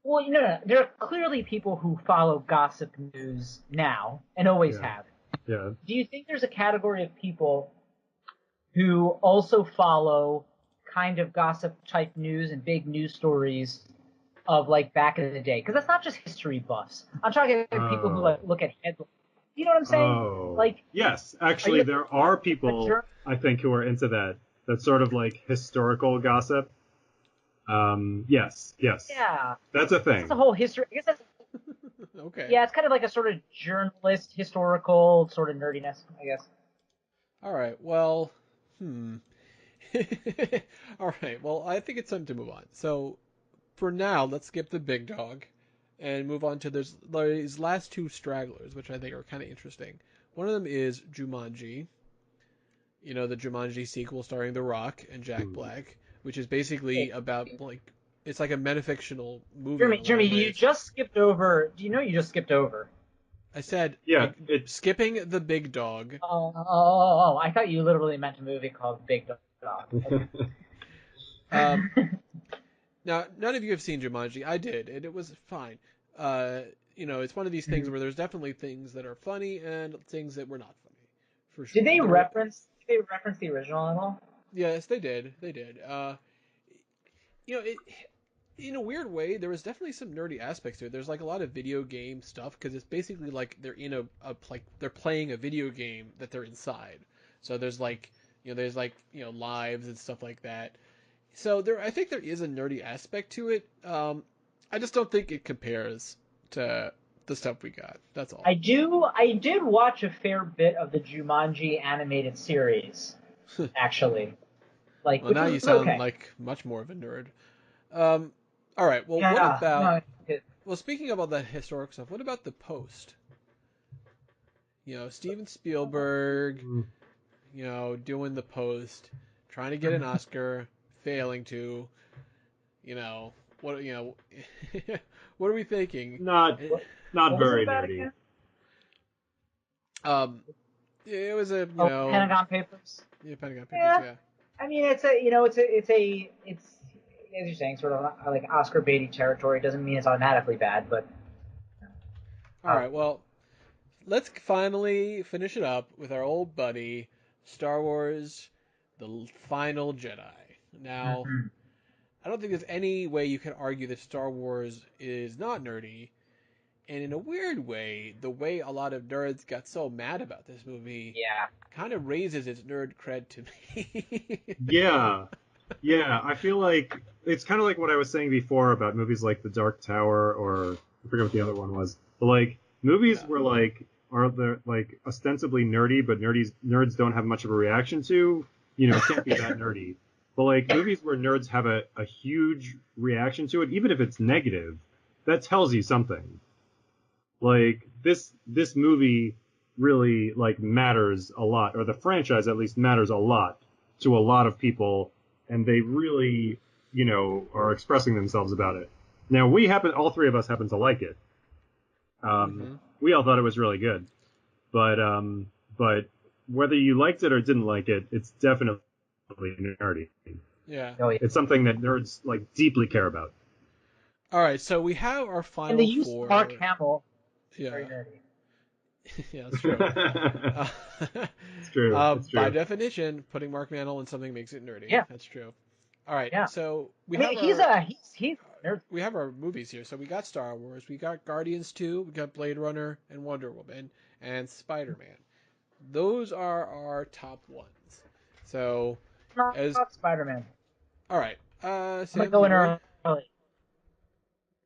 Well, no. There are clearly people who follow gossip news now and always Yeah. have. Yeah. Do you think there's a category of people who also follow kind of gossip type news and big news stories of like back in the day? Because that's not just history buffs. I'm talking about people who like Oh. look at headlines. You know what I'm saying? Oh. Like, Yes, are actually you there are a people I think who are into that. That sort of like historical gossip. Yes, yes. Yeah, That's a that's a thing. whole history. I guess that's okay. yeah. It's kind of like a sort of journalist, historical sort of nerdiness. I guess. All right. Well, hmm. All right. Well, I think it's time to move on. So for now, let's skip the big dog and move on to there's these last two stragglers, which I think are kind of interesting. One of them is Jumanji. the Jumanji sequel starring The Rock and Jack Black, which is basically about it's like a metafictional movie in a lot Jeremy, of you ways. just skipped over. Do you know you just skipped over? I said, Yeah, skipping the big dog. Oh, I thought you literally meant a movie called Big Dog. Now, none of you have seen Jumanji. I did, and it was fine. It's one of these things where there's definitely things that are funny and things that were not funny, for sure. Did they reference the original at all? Yes, they did. They did. In a weird way, there was definitely some nerdy aspects to it. There's like a lot of video game stuff because it's basically like they're in they're playing a video game that they're inside. So there's lives and stuff like that. So I think there is a nerdy aspect to it. I just don't think it compares to the stuff we got. That's all. I did watch a fair bit of the Jumanji animated series, actually. Well, now you sound like much more of a nerd. All right. Well, what about? Well, speaking about that historic stuff, what about The Post? Steven Spielberg, doing The Post, trying to get an Oscar, failing to. What what are we thinking? Not very nerdy. It was a Pentagon Papers. Yeah, Pentagon Papers. Yeah. I mean, it's as you're saying, sort of like Oscar baity territory. Doesn't mean it's automatically bad, but. All right. Well, let's finally finish it up with our old buddy, Star Wars: The Final Jedi. Now, I don't think there's any way you can argue that Star Wars is not nerdy. And in a weird way, the way a lot of nerds got so mad about this movie kind of raises its nerd cred to me. Yeah. I feel like it's kind of like what I was saying before about movies like The Dark Tower, or I forget what the other one was. But like movies where are they like ostensibly nerdy, but nerds don't have much of a reaction to, can't be that nerdy. But like movies where nerds have a huge reaction to it, even if it's negative, that tells you something. Like this movie really like matters a lot, or the franchise at least matters a lot to a lot of people, and they really, are expressing themselves about it. Now all three of us happen to like it. We all thought it was really good, but whether you liked it or didn't like it, it's definitely nerdy. Yeah. It's something that nerds like deeply care about. All right, so we have our final and they use four. Mark Hamill. Yeah. Very nerdy. Yeah, that's true. It's true. It's true. By definition, putting Mark Hamill in something makes it nerdy. Yeah. That's true. All right, so he's nerd. We have our movies here. So we got Star Wars, we got Guardians 2, we got Blade Runner and Wonder Woman and Spider-Man. Those are our top ones. So Not Spider-Man. All right. Sam, I'm going early.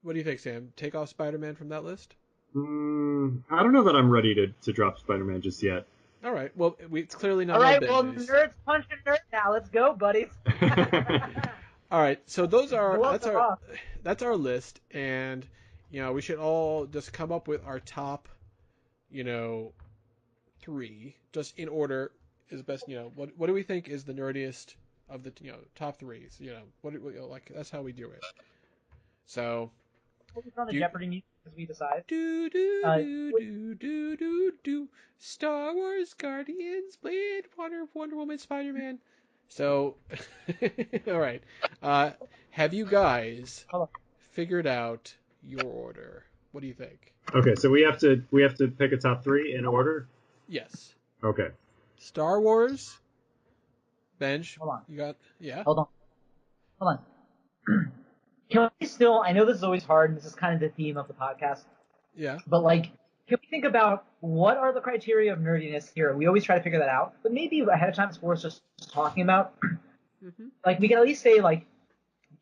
What do you think, Sam? Take off Spider-Man from that list? I don't know that I'm ready to drop Spider-Man just yet. All right. Well, it's clearly not. All right. Well, nerds punching nerds now. Let's go, buddies. All right. So that's our list, and we should all just come up with our top, three, just in order is best. What do we think is the nerdiest of the top threes? That's how we do it. So. Focus on the Jeopardy music as we decide. Do. Star Wars, Guardians, Blade, Wonder Woman, Spider-Man. So, all right. Have you guys figured out your order? What do you think? Okay, so we have to pick a top three in order. Yes. Okay. Star Wars. Bench. Hold on. You got Hold on. Can we still? I know this is always hard, and this is kind of the theme of the podcast. Yeah. But can we think about what are the criteria of nerdiness here? We always try to figure that out, but maybe ahead of time it's worth just talking about. We can at least say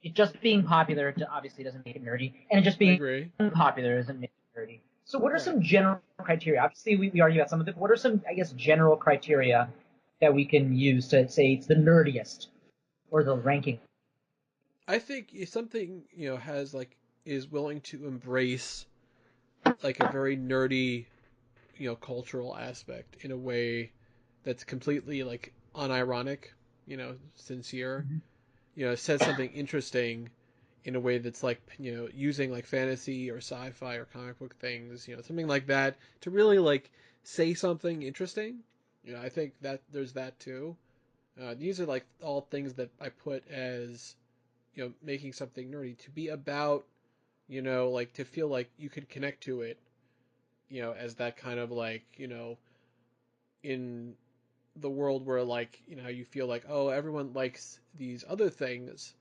it just being popular obviously doesn't make it nerdy, and it just being popular doesn't make it nerdy. So what are some general criteria? Obviously, we argue about some of it. But what are some, I guess, general criteria that we can use to say it's the nerdiest or the ranking? I think if something is willing to embrace a very nerdy, cultural aspect in a way that's completely unironic, sincere. Mhm. Says something interesting in a way that's like, using like fantasy or sci-fi or comic book things, something like that to really like say something interesting. I think that there's that too. These are like all things that I put as, making something nerdy to be about, like to feel like you could connect to it, as that kind of like, in the world where like, you feel like, oh, everyone likes these other things,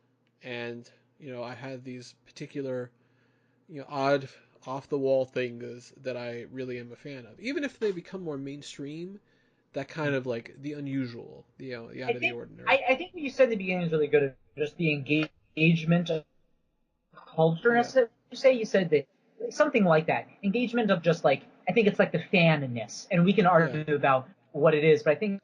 and I have these particular, odd off the wall things that I really am a fan of, even if they become more mainstream. That kind of like the unusual, the I out of the think ordinary. I think what you said in the beginning is really good. Just the engagement of culture. Yeah, You said that something like that. Engagement of just like I think it's like the fanness, and we can yeah. argue about what it is, but I think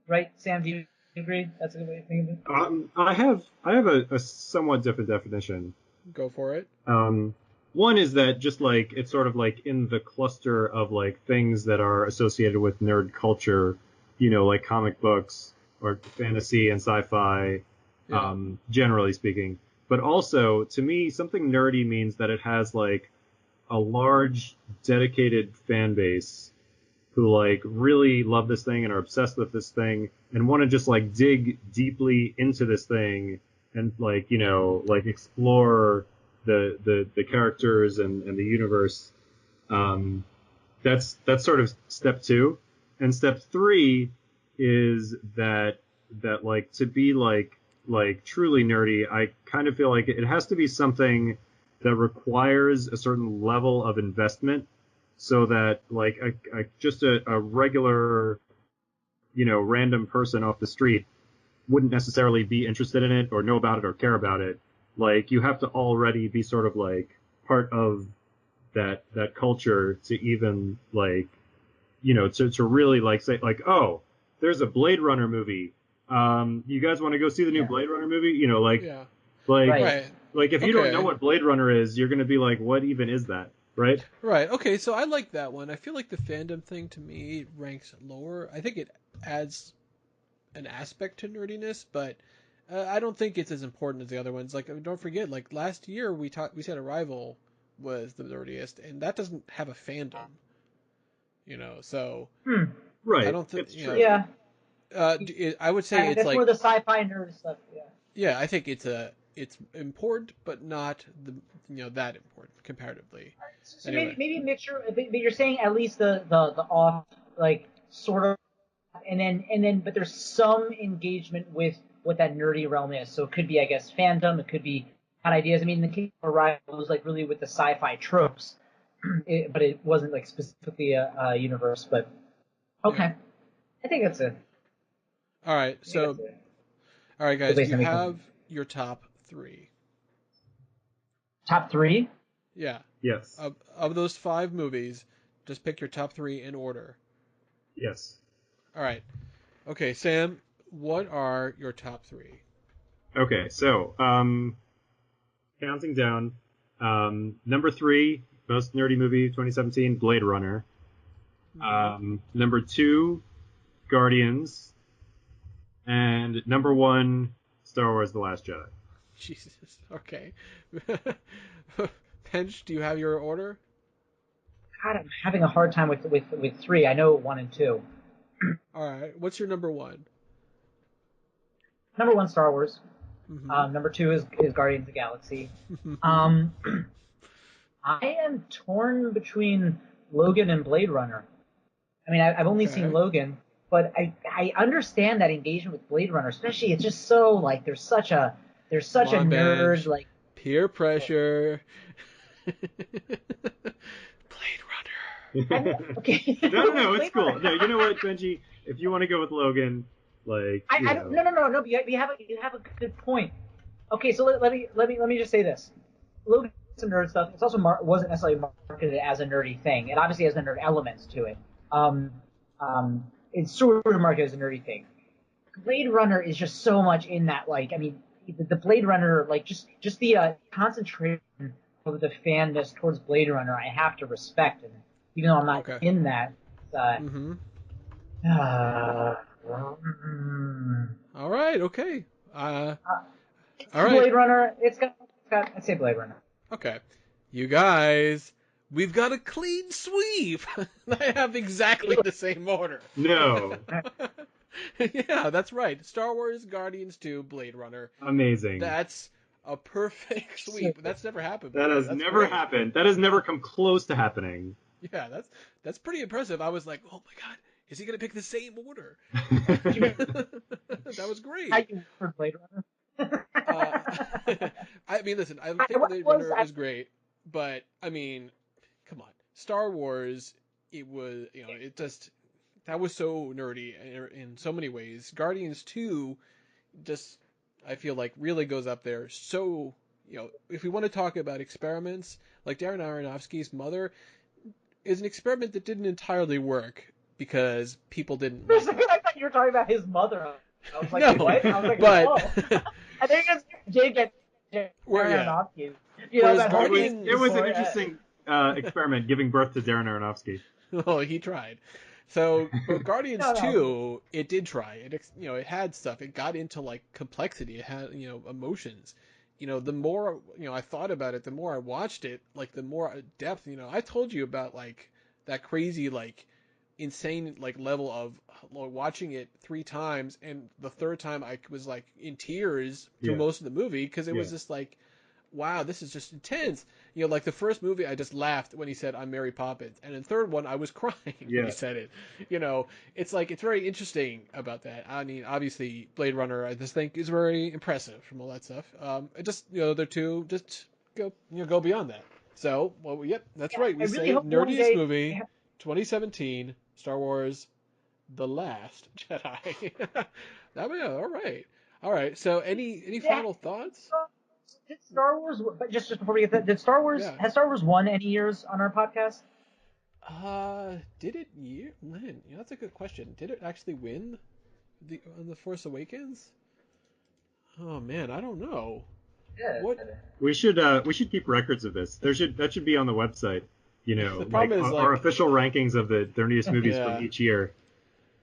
right, Sam, do you agree? That's a good way of thinking of it. I have a somewhat different definition. Go for it. Um, One is that just like it's sort of like in the cluster of like things that are associated with nerd culture, like comic books or fantasy and sci-fi, Yeah, generally speaking. But also, to me, something nerdy means that it has like a large, dedicated fan base who like really love this thing and are obsessed with this thing and want to just like dig deeply into this thing and like like explore the characters and the universe. um that's sort of step two, and step three is that like to be like truly nerdy, I kind of feel like it has to be something that requires a certain level of investment, so that like just a regular random person off the street wouldn't necessarily be interested in it or know about it or care about it. Like you have to already be sort of like part of that culture to even like to really like say like, oh, there's a Blade Runner movie. You guys want to go see the new Yeah. Blade Runner movie? yeah. Like Right. Right. like if you don't know Okay. what Blade Runner is, you're gonna be like, what even is that, right? Right. Okay. So I like that one. I feel like the fandom thing to me ranks lower. I think it adds an aspect to nerdiness, but I don't think it's as important as the other ones. Like, don't forget, like last year we said Arrival was the nerdiest, and that doesn't have a fandom. So Hmm. I Right. don't think, It's true. Yeah. I would say it's That's more like, the sci-fi nerd stuff. Yeah. yeah, I think it's important, but not that important comparatively. So maybe Anyway, maybe a mixture. But you're saying at least the off like sort of, and then but there's some engagement with what that nerdy realm is. So it could be I guess fandom. It could be hot ideas. I mean, the case of Arrival was like really with the sci-fi tropes, but it wasn't like specifically a universe. But yeah. okay, I think that's a All right. I think So, that's a all right, good guys, place you to make have them. your top three. Top three. Yeah. Yes. Of those five movies, just pick your top three in order. Yes. All right. Okay, Sam, what are your top three? Okay. So, counting down. Number three, most nerdy movie 2017, Blade Runner. Mm-hmm. Number two, Guardians. And number one, Star Wars: The Last Jedi. Jesus. Okay. Pench, do you have your order? God, I'm having a hard time with three. I know one and two. All right. What's your number one? Number one, Star Wars. Mm-hmm. Number two is Guardians of the Galaxy. Um, I am torn between Logan and Blade Runner. I mean, I've only seen Okay. Logan, but I understand that engagement with Blade Runner, especially it's just so like there's such Come a on, nerd Bench. like. Peer pressure. Blade I mean, okay, No, it's Blade cool. Runner. No, you know what, Benji? If you want to go with Logan, like, I don't no. But you have a good point. Okay, so let me just say this. Logan some nerd stuff. It's also wasn't necessarily marketed as a nerdy thing. It obviously has the nerd elements to it. Um, it's sort of marketed as a nerdy thing. Blade Runner is just so much in that. Like, I mean, the Blade Runner, like just the concentration of the fanness towards Blade Runner, I have to respect. And even though I'm not Okay. in that, uh, Mm-hmm. All right, okay. All right. Blade Runner. It's got. I'd say Blade Runner. Okay. You guys, we've got a clean sweep. I have exactly the same order. No. Yeah, that's right. Star Wars, Guardians 2, Blade Runner. Amazing. That's a perfect sweep. That's never happened That before. has That's never great. happened. That has never come close to happening. Yeah, that's pretty impressive. I was like, oh my god, is he gonna pick the same order? That was great. How you for Blade Runner? I mean, listen, I think Blade Runner is great, but I mean, come on, Star Wars. It was, it just that was so nerdy in so many ways. Guardians 2 just I feel like really goes up there. So, if we want to talk about experiments, like Darren Aronofsky's Mother is an experiment that didn't entirely work because people didn't like it. I thought you were talking about his mother. I was like, No, what? I was like, but oh. I think it's Jake and Aronofsky. Whereas Guardians, it was an before, interesting experiment giving birth to Darren Aronofsky. Oh, he tried. So, but Guardians No. 2, it did try. It had stuff. It got into like complexity. It had, emotions. The more, I thought about it, the more I watched it, like the more depth, I told you about like that crazy, like insane, like level of watching it 3 times. And the third time I was like in tears through most of the movie because it was just like, wow, this is just intense. Like the first movie, I just laughed when he said, "I'm Mary Poppins," and in the third one, I was crying when he said it. It's like it's very interesting about that. I mean, obviously, Blade Runner, I just think is very impressive from all that stuff. It just they're two just go beyond that. So, well, yep, that's right. We say nerdiest movie, 2017, Star Wars, The Last Jedi. All right. So, any final thoughts? Did Star Wars? But just before we get that, did Star Wars has Star Wars won any years on our podcast? Did it when? That's a good question. Did it actually win the Force Awakens? Oh man, I don't know. Yeah. What? We should keep records of this. That should be on the website. The problem is our official rankings of the nerdiest movies from each year.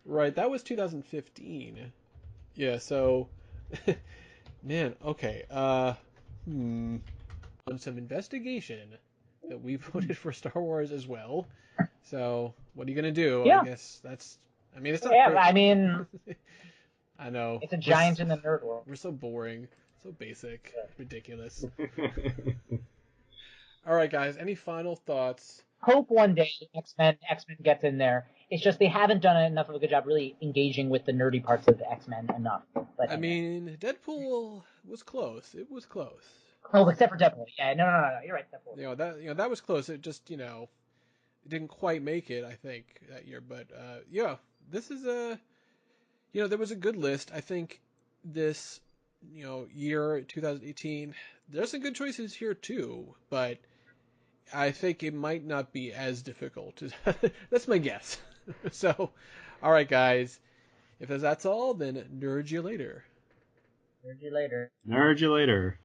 Right, that was 2015. Yeah, so man, okay. On some investigation that we voted for Star Wars as well. So what are you gonna do? Yeah. I guess that's. I mean, it's not. Yeah, I mean, I know. It's a giant in the nerd world. We're so boring, so basic, ridiculous. All right, guys. Any final thoughts? Hope one day X-Men gets in there. It's just they haven't done enough of a good job really engaging with the nerdy parts of the X-Men enough. But I mean, Deadpool was close. It was close. Oh, except for Deadpool. Yeah, no. You're right, Deadpool. That was close. It just, it didn't quite make it, I think, that year. But this is there was a good list. I think this, year 2018, there's some good choices here too. But I think it might not be as difficult. That's my guess. So, all right, guys. If that's all, then nerd you later. Nerd you later. Nerd you later.